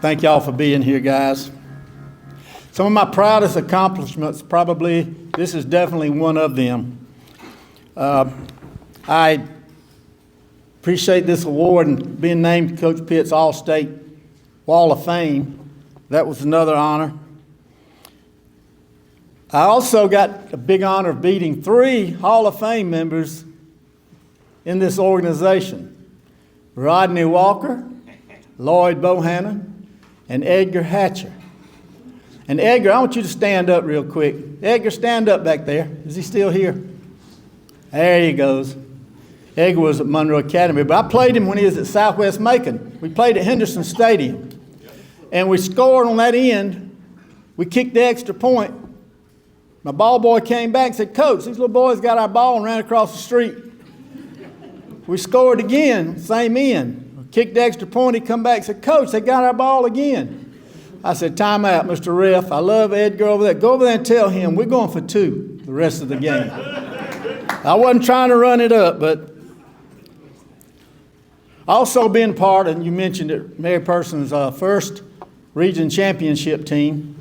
Thank y'all for being here, guys. Some of my proudest accomplishments, probably, this is definitely one of them. I appreciate this award and being named Coach Pitts All-State Wall of Fame. That was another honor. I also got a big honor of beating 3 Hall of Fame members in this organization: Rodney Walker, Lloyd Bohannon, and Edgar Hatcher. And Edgar, I want you to stand up real quick. Edgar, stand up back there. Is he still here? There he goes. Edgar was at Monroe Academy, but I played him when he was at Southwest Macon. We played at Henderson Stadium. And we scored on that end. We kicked the extra point. My ball boy came back and said, "Coach, these little boys got our ball and ran across the street." We scored again, same end. Kicked the extra point. He come back and said, "Coach, they got our ball again." I said, "Time out, Mr. Ref. I love Edgar over there. Go over there and tell him we're going for 2 the rest of the game." I wasn't trying to run it up, but also being part, and you mentioned it, Mary Person's first region championship team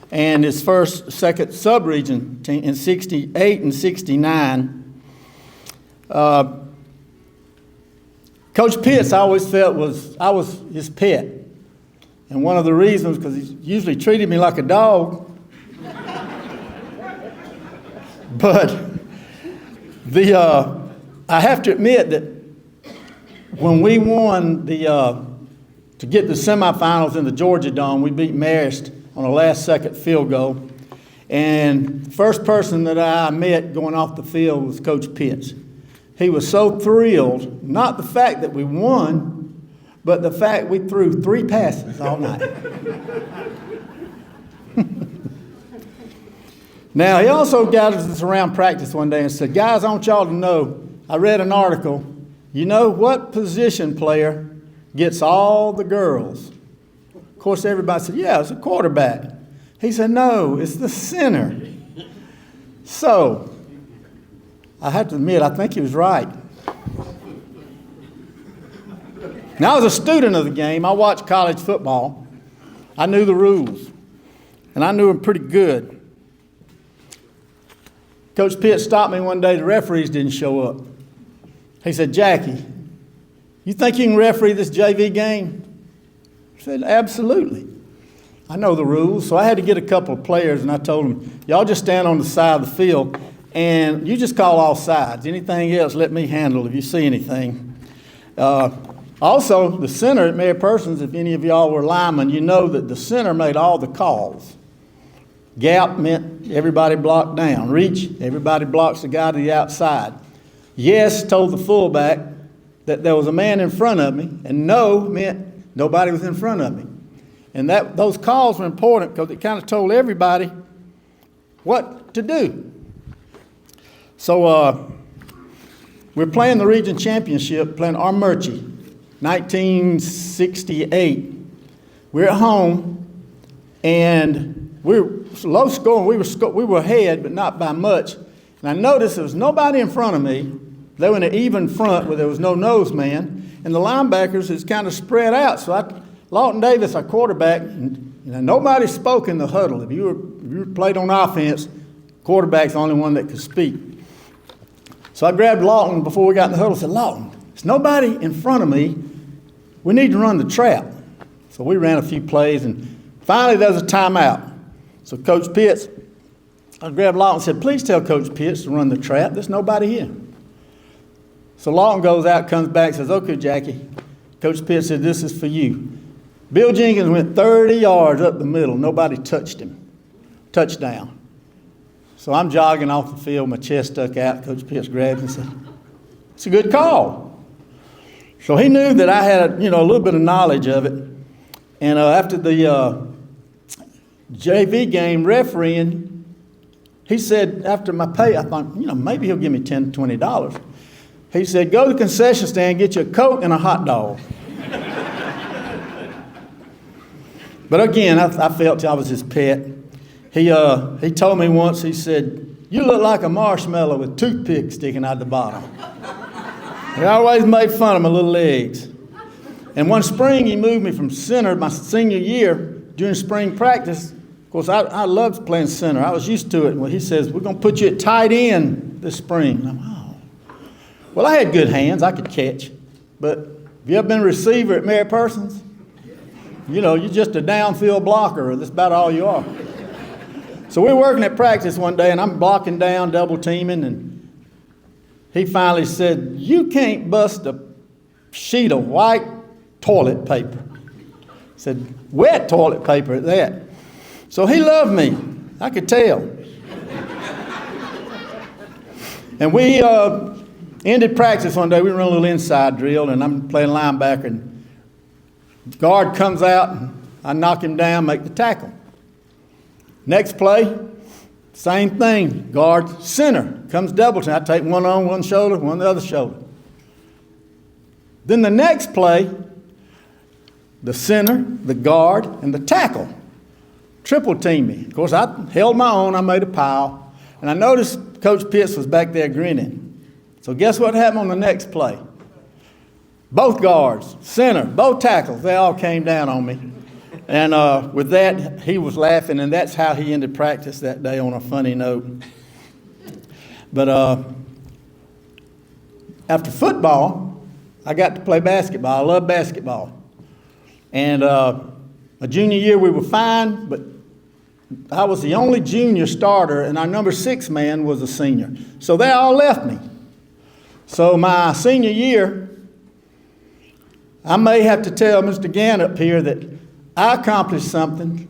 and his second sub-region team in 68 and 69. Coach Pitts, I always felt I was his pet. And one of the reasons, because he usually treated me like a dog. But I have to admit that when we won to get the semifinals in the Georgia Dome, we beat Marist on a last-second field goal. And the first person that I met going off the field was Coach Pitts. He was so thrilled, not the fact that we won, but the fact we threw 3 passes all night. Now, he also gathered us around practice one day and said, guys, I want y'all to know, I read an article. You know what position player gets all the girls? Of course, everybody said, yeah, it's a quarterback. He said, no, it's the center. So, I have to admit, I think he was right. Now, I was a student of the game. I watched college football. I knew the rules, and I knew them pretty good. Coach Pitt stopped me one day. The referees didn't show up. He said, Jackie, you think you can referee this JV game? I said, absolutely. I know the rules. So I had to get a couple of players, and I told them, y'all just stand on the side of the field, and you just call all sides. Anything else, let me handle if you see anything. Also, the center at Mary Persons, if any of y'all were linemen, you know that the center made all the calls. Gap meant everybody blocked down. Reach, everybody blocks the guy to the outside. Yes told the fullback that there was a man in front of me, and no meant nobody was in front of me. And those calls were important because it kind of told everybody what to do. So we're playing the region championship, playing Armurchie, 1968. We're at home, and we're low scoring. We were ahead, but not by much. And I noticed there was nobody in front of me. They were in an even front where there was no nose man, and the linebackers is kind of spread out. So Lawton Davis, our quarterback, and nobody spoke in the huddle. If you played on offense, quarterback's the only one that could speak. So I grabbed Lawton before we got in the huddle and said, Lawton, there's nobody in front of me. We need to run the trap. So we ran a few plays, and finally there was a timeout. So Coach Pitts, I grabbed Lawton and said, please tell Coach Pitts to run the trap. There's nobody here. So Lawton goes out, comes back, says, okay, Jackie. Coach Pitts said, this is for you. Bill Jenkins went 30 yards up the middle. Nobody touched him. Touchdown. So I'm jogging off the field, my chest stuck out. Coach Pitts grabbed me and said, it's a good call. So he knew that I had a little bit of knowledge of it. And after the JV game refereeing, he said, after my pay, I thought, maybe he'll give me $10, $20. He said, go to the concession stand, get you a Coke and a hot dog. But again, I felt I was his pet. He told me once, he said, you look like a marshmallow with toothpicks sticking out the bottom. He always made fun of my little legs. And one spring, he moved me from center my senior year during spring practice. Of course, I loved playing center. I was used to it. Well, he says, we're going to put you at tight end this spring. And I'm, oh. Well, I had good hands. I could catch. But have you ever been a receiver at Mary Persons? You're just a downfield blocker. That's about all you are. So we're working at practice one day, and I'm blocking down, double teaming, and he finally said, you can't bust a sheet of white toilet paper. He said, wet toilet paper at that. So he loved me. I could tell. And we ended practice one day. We ran a little inside drill, and I'm playing linebacker, and guard comes out, and I knock him down, make the tackle. Next play, same thing. Guard center comes double team. I take one on one shoulder, one on the other shoulder. Then the next play, the center, the guard, and the tackle triple team me. Of course, I held my own. I made a pile. And I noticed Coach Pitts was back there grinning. So guess what happened on the next play? Both guards, center, both tackles, they all came down on me. And with that, he was laughing, and that's how he ended practice that day, on a funny note. But after football, I got to play basketball. I love basketball. And my junior year, we were fine, but I was the only junior starter, and our number 6 man was a senior. So they all left me. So my senior year, I may have to tell Mr. Gann up here that I accomplished something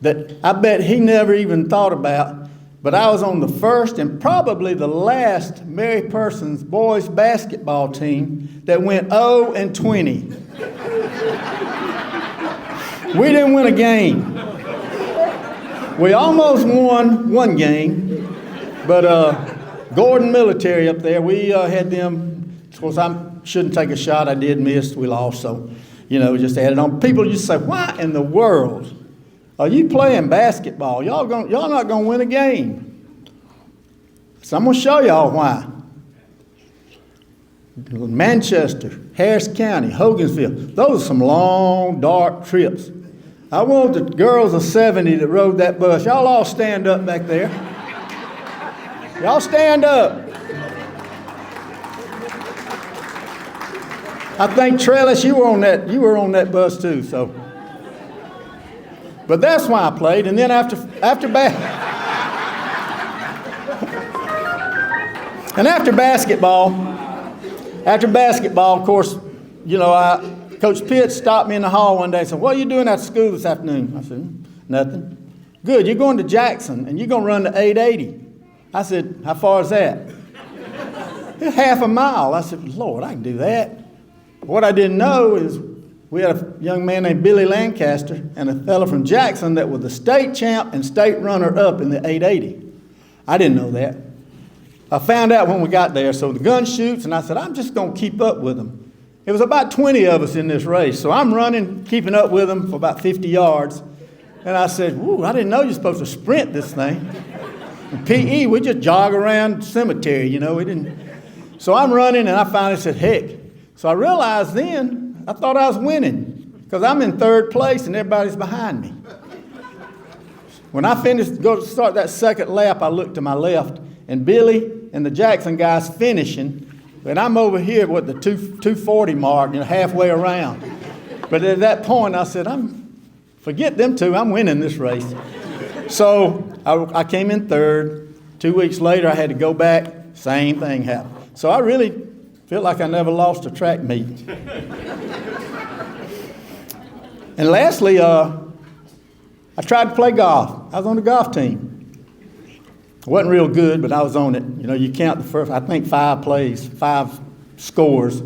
that I bet he never even thought about, but I was on the first and probably the last Mary Persons boys basketball team that went 0-20. We didn't win a game. We almost won one game, but Gordon Military up there, we had them. Of course, I shouldn't take a shot. I did miss. We lost, so just added on. People used to say, "Why in the world are you playing basketball? Y'all not gonna win a game." So I'm gonna show y'all why. Manchester, Harris County, Hogansville. Those are some long, dark trips. I want the girls of 70 that rode that bus. Y'all all stand up back there. Y'all stand up. I think Trellis, you were on that bus too. So, but that's why I played. And then after basketball, of course, Coach Pitts stopped me in the hall one day and said, "What are you doing after school this afternoon?" I said, "Nothing." "Good, you're going to Jackson and you're going to run the 880. I said, "How far is that?" "It's half a mile. I said, "Lord, I can do that." What I didn't know is we had a young man named Billy Lancaster and a fellow from Jackson that was the state champ and state runner-up in the 880. I didn't know that. I found out when we got there. So the gun shoots, and I said, I'm just going to keep up with them. It was about 20 of us in this race. So I'm running, keeping up with them for about 50 yards. And I said, "Woo, I didn't know you're supposed to sprint this thing." In PE, we just jog around the cemetery, we didn't. So I'm running, and I finally said, heck. So I realized then, I thought I was winning because I'm in third place and everybody's behind me. When I finished, go to start that second lap, I looked to my left, and Billy and the Jackson guys finishing, and I'm over here with the 240 mark, halfway around. But at that point, I said, forget them two, I'm winning this race. So I came in third. 2 weeks later, I had to go back. Same thing happened. So I really feel like I never lost a track meet. And lastly, I tried to play golf. I was on the golf team. I wasn't real good, but I was on it. You count the first, I think 5 plays, 5 scores.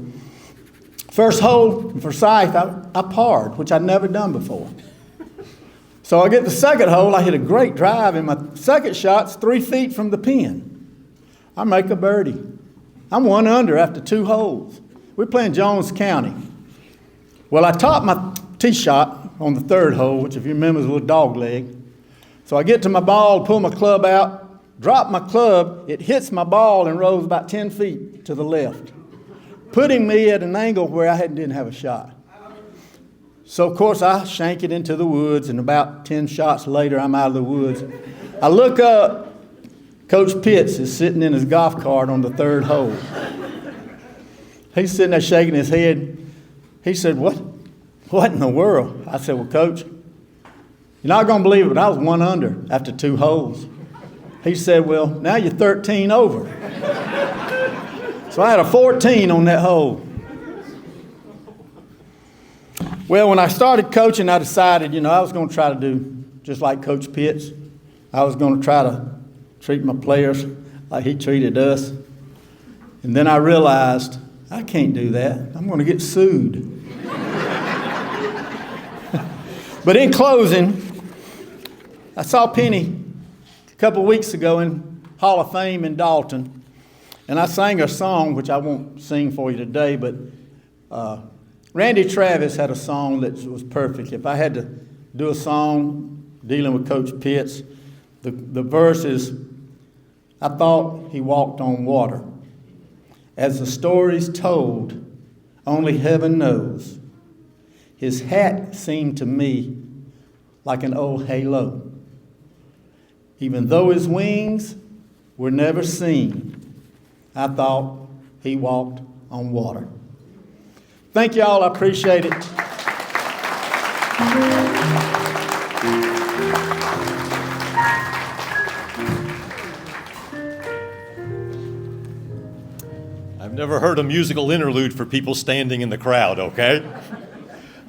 First hole in Forsyth, I parred, which I'd never done before. So I get the second hole, I hit a great drive, and my second shot's 3 feet from the pin. I make a birdie. I'm 1 under after 2 holes. We're playing Jones County. Well, I topped my tee shot on the 3rd hole, which if you remember is a little dog leg. So I get to my ball, pull my club out, drop my club, it hits my ball and rolls about 10 feet to the left, putting me at an angle where I didn't have a shot. So, of course, I shank it into the woods, and about 10 shots later, I'm out of the woods. I look up, Coach Pitts is sitting in his golf cart on the 3rd hole. He's sitting there shaking his head. He said, What in the world? I said, "Well, Coach, you're not going to believe it, but I was 1 under after 2 holes. He said, "Well, now you're 13 over. So I had a 14 on that hole. Well, when I started coaching, I decided, I was going to try to do just like Coach Pitts. I was going to try to treat my players like he treated us. And then I realized, I can't do that. I'm going to get sued. But in closing, I saw Penny a couple weeks ago in Hall of Fame in Dalton, and I sang a song, which I won't sing for you today, but Randy Travis had a song that was perfect. If I had to do a song dealing with Coach Pitts, the verse is, I thought he walked on water. As the story's told, only heaven knows. His hat seemed to me like an old halo. Even though his wings were never seen, I thought he walked on water. Thank you all. I appreciate it. I've never heard a musical interlude for people standing in the crowd, okay?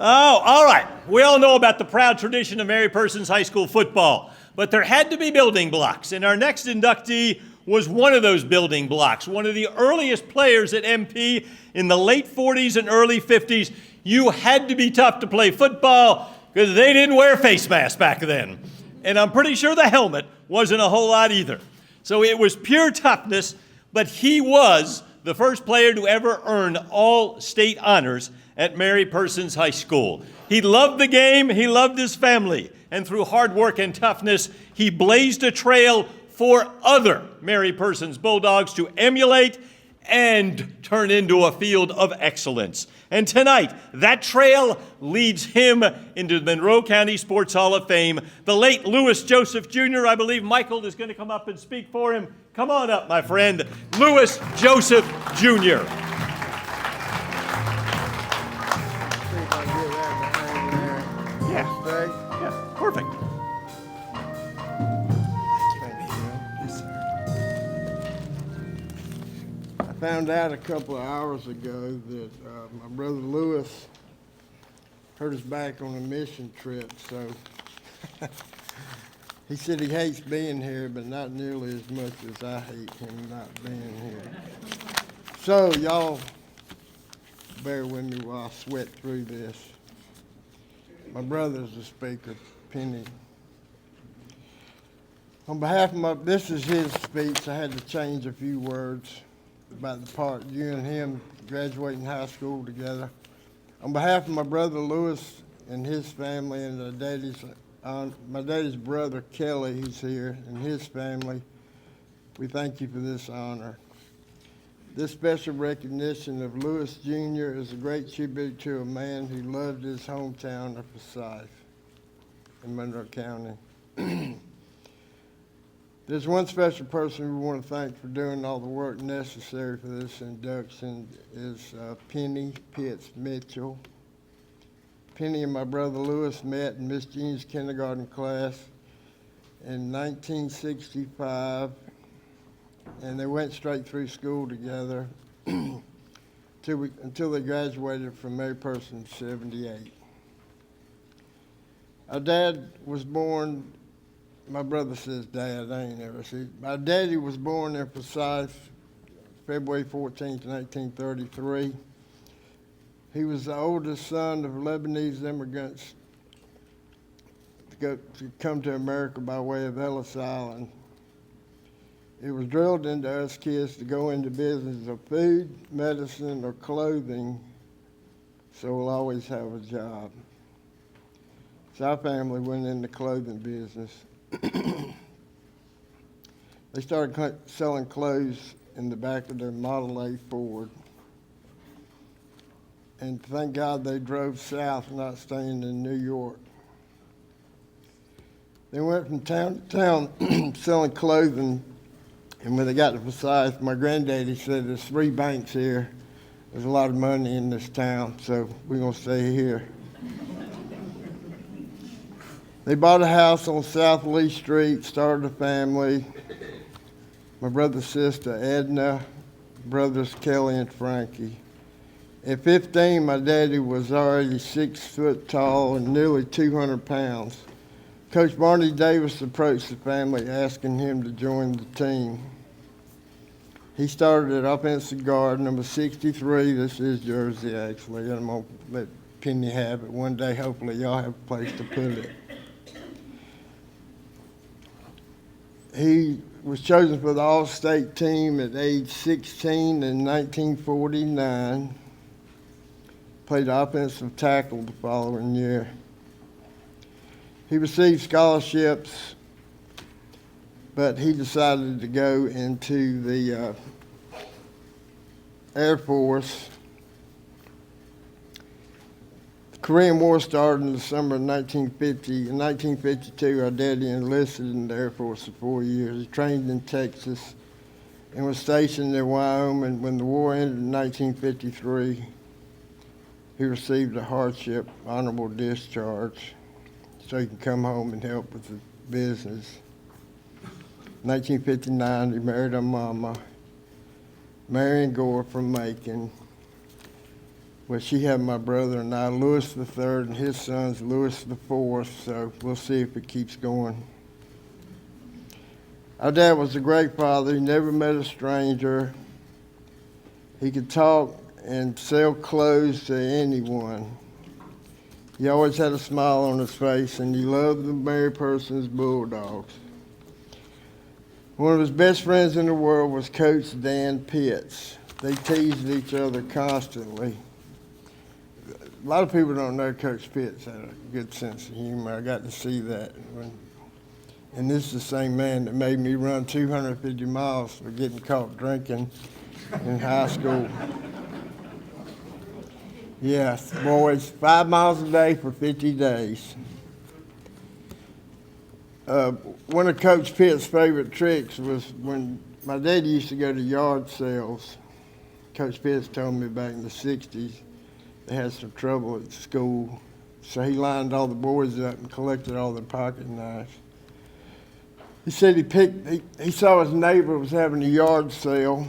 Oh, all right. We all know about the proud tradition of Mary Persons High School football, but there had to be building blocks, and our next inductee was one of those building blocks, one of the earliest players at MP in the late 40s and early 50s. You had to be tough to play football because they didn't wear face masks back then. And I'm pretty sure the helmet wasn't a whole lot either. So it was pure toughness, but he was the first player to ever earn all state honors at Mary Persons High School. He loved the game, he loved his family, and through hard work and toughness, he blazed a trail for other Mary Persons Bulldogs to emulate and turn into a field of excellence. And tonight, that trail leads him into the Monroe County Sports Hall of Fame. The late Louis Joseph Jr., I believe Michael is going to come up and speak for him. Come on up, my friend, Louis Joseph Jr. Yeah, perfect. I found out a couple of hours ago that my brother Lewis hurt his back on a mission trip, so he said he hates being here, but not nearly as much as I hate him not being here. So y'all bear with me while I sweat through this. My brother's the speaker, Penny. On behalf of this is his speech. I had to change a few words about the part you and him graduating high school together. On behalf of my brother Lewis and his family and my daddy's brother Kelly, who's here, and his family, we thank you for this honor. This special recognition of Lewis Jr. is a great tribute to a man who loved his hometown of Forsyth in Monroe County. There's one special person we want to thank for doing all the work necessary for this induction is Penny Pitts Mitchell. Penny and my brother Lewis met in Miss Jean's kindergarten class in 1965, and they went straight through school together until they graduated from Mary Persons in '78. Our dad was born. My brother says dad, I ain't never seen. My daddy was born in Forsyth, February 14th, 1933. He was the oldest son of Lebanese immigrants to come to America by way of Ellis Island. It was drilled into us kids to go into business of food, medicine, or clothing, so we'll always have a job. So our family went in the clothing business. They started selling clothes in the back of their Model A Ford. And thank God they drove south, not staying in New York. They went from town to town selling clothing, and when they got to Forsyth, my granddaddy said, there's 3 banks here. There's a lot of money in this town, so we're gonna stay here. They bought a house on South Lee Street, started a family. My brother's sister, Edna, brothers Kelly and Frankie. At 15, my daddy was already 6 foot tall and nearly 200 pounds. Coach Barney Davis approached the family asking him to join the team. He started at offensive guard, number 63. This is jersey, actually. I'm going to let Penny have it. One day, hopefully, y'all have a place to put it. He was chosen for the All-State team at age 16 in 1949. Played offensive tackle the following year. He received scholarships, but he decided to go into the Air Force. The Korean War started in the summer of 1950. In 1952, our daddy enlisted in the Air Force for 4 years. He trained in Texas and was stationed in Wyoming. When the war ended in 1953, he received a hardship honorable discharge so he could come home and help with the business. In 1959, he married our mama, Marion Gore from Macon, where she had my brother and I, Louis III, and his sons, Louis IV, so we'll see if it keeps going. Our dad was a great father. He never met a stranger. He could talk and sell clothes to anyone. He always had a smile on his face, and he loved the Mary Persons Bulldogs. One of his best friends in the world was Coach Dan Pitts. They teased each other constantly. A lot of people don't know Coach Pitts had a good sense of humor. I got to see that. And this is the same man that made me run 250 miles for getting caught drinking in high school. Yes, boys, 5 miles a day for 50 days. One of Coach Pitt's favorite tricks was when my dad used to go to yard sales. Coach Pitts told me back in the 60s they had some trouble at school. So he lined all the boys up and collected all their pocket knives. He said he saw his neighbor was having a yard sale.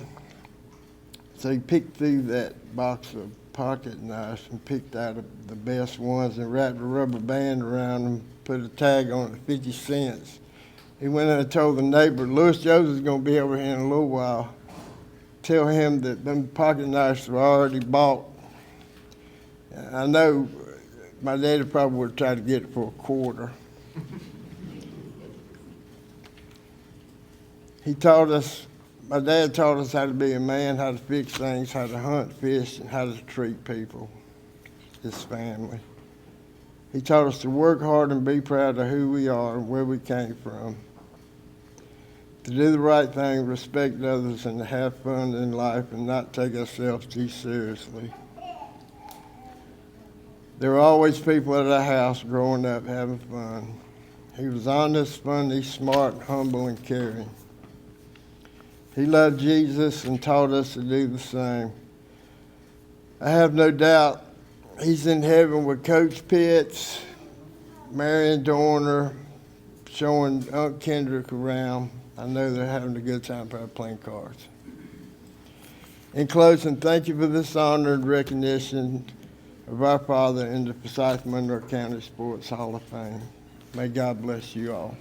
So he picked through that box of pocket knives and picked out the best ones and wrapped a rubber band around them, put a tag on it, 50 cents. He went in and told the neighbor, Louis Joseph's going to be over here in a little while. Tell him that them pocket knives were already bought. I know my daddy probably would have tried to get it for a quarter. My dad taught us how to be a man, how to fix things, how to hunt, fish, and how to treat people, his family. He taught us to work hard and be proud of who we are and where we came from. To do the right thing, respect others, and to have fun in life and not take ourselves too seriously. There were always people at our house growing up having fun. He was honest, funny, smart, humble, and caring. He loved Jesus and taught us to do the same. I have no doubt he's in heaven with Coach Pitts, Marion Dorner, showing Unc Kendrick around. I know they're having a good time playing cards. In closing, thank you for this honor and recognition of our father in the Forsyth Monroe County Sports Hall of Fame. May God bless you all.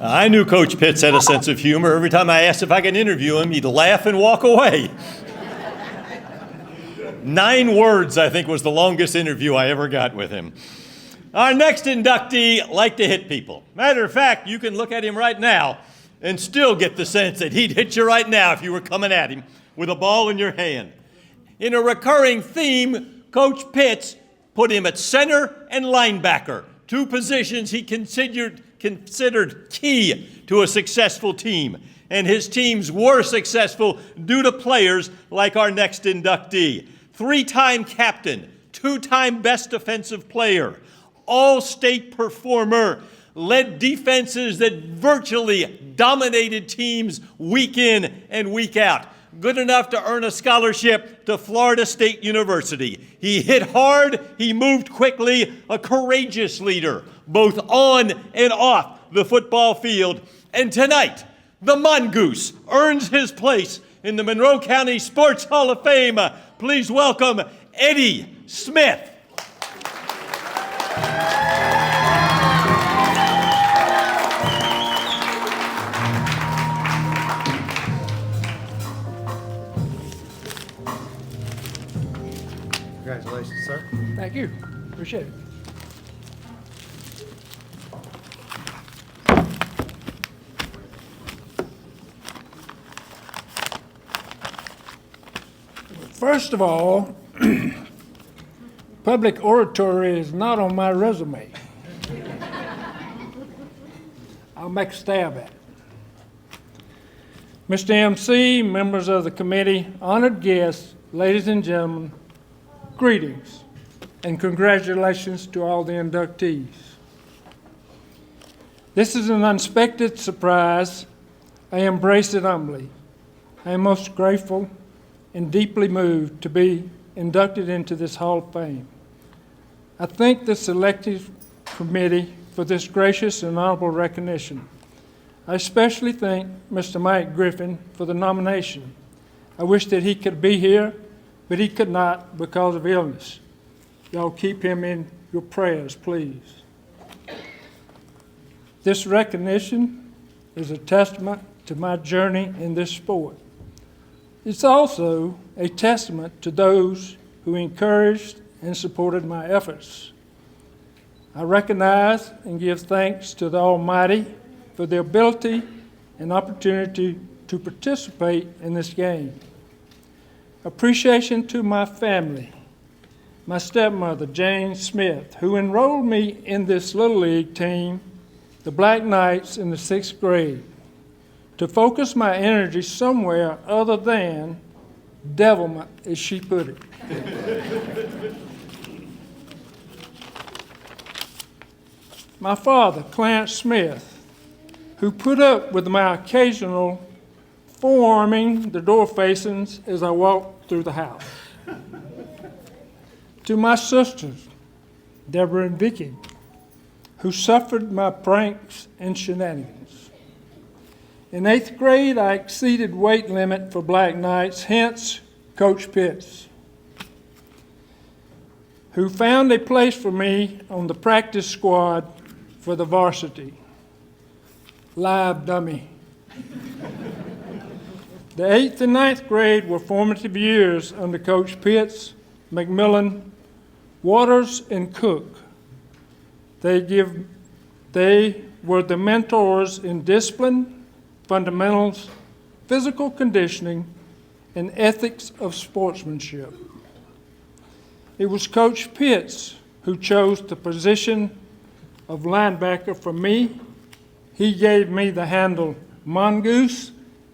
I knew Coach Pitts had a sense of humor. Every time I asked if I could interview him, he'd laugh and walk away. 9 words, I think, was the longest interview I ever got with him. Our next inductee liked to hit people. Matter of fact, you can look at him right now and still get the sense that he'd hit you right now if you were coming at him with a ball in your hand. In a recurring theme, Coach Pitts put him at center and linebacker, 2 positions he considered key to a successful team. And his teams were successful due to players like our next inductee. 3-time captain, 2-time best defensive player, all-state performer, led defenses that virtually dominated teams week in and week out. Good enough to earn a scholarship to Florida State University. He hit hard, he moved quickly, a courageous leader, both on and off the football field. And tonight, the Mongoose earns his place in the Monroe County Sports Hall of Fame. Please welcome Eddie Smith. Congratulations, sir. Thank you. Appreciate it. First of all, public oratory is not on my resume. I'll make a stab at it. Mr. MC, members of the committee, honored guests, ladies and gentlemen, greetings and congratulations to all the inductees. This is an unexpected surprise. I embrace it humbly. I am most grateful and deeply moved to be inducted into this Hall of Fame. I thank the selective committee for this gracious and honorable recognition. I especially thank Mr. Mike Griffin for the nomination. I wish that he could be here, but he could not because of illness. Y'all keep him in your prayers, please. This recognition is a testament to my journey in this sport. It's also a testament to those who encouraged and supported my efforts. I recognize and give thanks to the Almighty for the ability and opportunity to participate in this game. Appreciation to my family, my stepmother, Jane Smith, who enrolled me in this Little League team, the Black Knights, in the 6th grade, to focus my energy somewhere other than devilment, as she put it. My father, Clarence Smith, who put up with my occasional forearming the door facings as I walked through the house. To my sisters, Deborah and Vicki, who suffered my pranks and shenanigans. In 8th grade, I exceeded weight limit for Black Knights, hence Coach Pitts, who found a place for me on the practice squad for the varsity. Live dummy. The 8th and 9th grade were formative years under Coach Pitts, McMillan, Waters, and Cook. They were the mentors in discipline, fundamentals, physical conditioning, and ethics of sportsmanship. It was Coach Pitts who chose the position of linebacker for me. He gave me the handle Mongoose,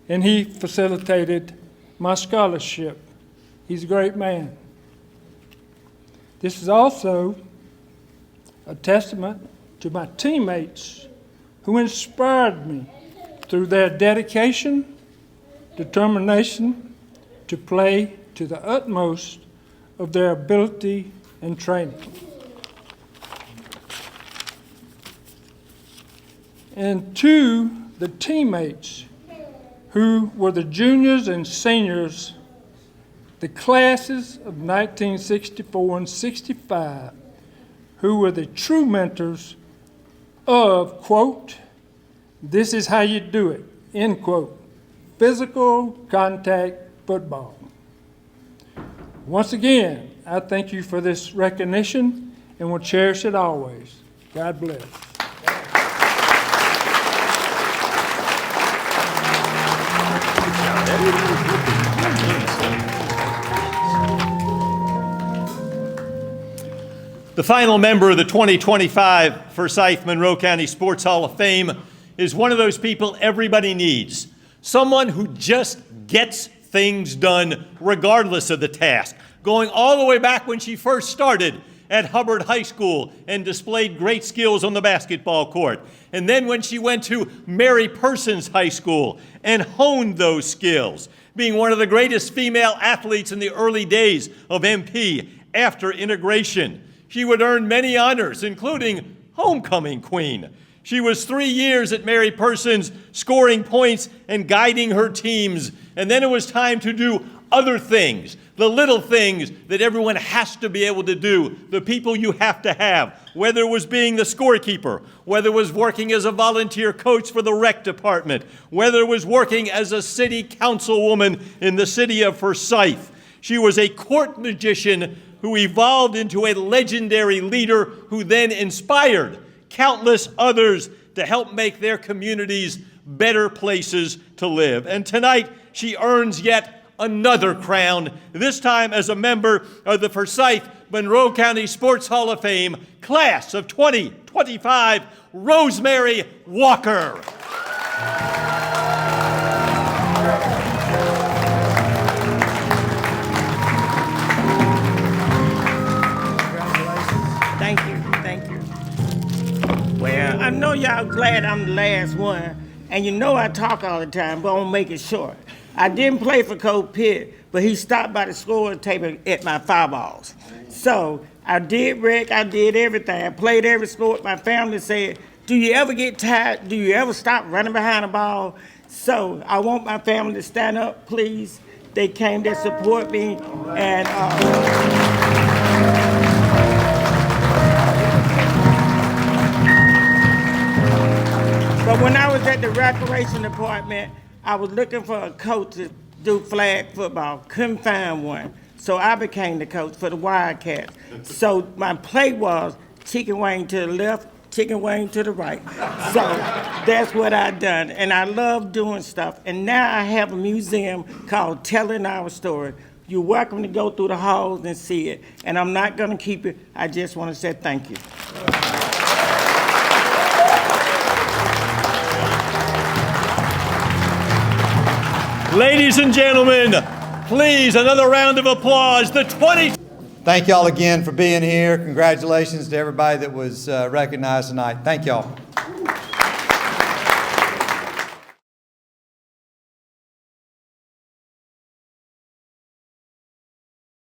and he facilitated my scholarship. He's a great man. This is also a testament to my teammates who inspired me through their dedication, determination to play to the utmost of their ability and training. And to the teammates who were the juniors and seniors, the classes of 1964 and 65, who were the true mentors of, quote, "This is how you do it," end quote, physical contact football. Once again, I thank you for this recognition and will cherish it always. God bless. The final member of the 2025 Forsyth Monroe County Sports Hall of Fame is one of those people everybody needs. Someone who just gets things done regardless of the task. Going all the way back when she first started at Hubbard High School and displayed great skills on the basketball court. And then when she went to Mary Persons High School and honed those skills, being one of the greatest female athletes in the early days of MP after integration. She would earn many honors, including Homecoming Queen. She was 3 years at Mary Persons, scoring points and guiding her teams. And then it was time to do other things, the little things that everyone has to be able to do, the people you have to have, whether it was being the scorekeeper, whether it was working as a volunteer coach for the rec department, whether it was working as a city councilwoman in the city of Forsyth. She was a court magician who evolved into a legendary leader who then inspired countless others to help make their communities better places to live. And tonight, she earns yet another crown, this time as a member of the Forsyth Monroe County Sports Hall of Fame, class of 2025, Rosemary Walker. Thank you. Well, I know y'all glad I'm the last one, and you know I talk all the time, but I'm gonna make it short. I didn't play for Coach Pitt, but he stopped by the score table at my foul balls. So I did rec, I did everything. I played every sport. My family said, "Do you ever get tired? Do you ever stop running behind the ball?" So I want my family to stand up, please. They came to support me, and at the recreation department, I was looking for a coach to do flag football. Couldn't find one. So I became the coach for the Wildcats. So my play was chicken wing to the left, chicken wing to the right. So that's what I done. And I love doing stuff. And now I have a museum called Telling Our Story. You're welcome to go through the halls and see it. And I'm not gonna keep it. I just wanna say thank you. Ladies and gentlemen, please, another round of applause. The 20. Thank y'all again for being here. Congratulations to everybody that was recognized tonight. Thank y'all.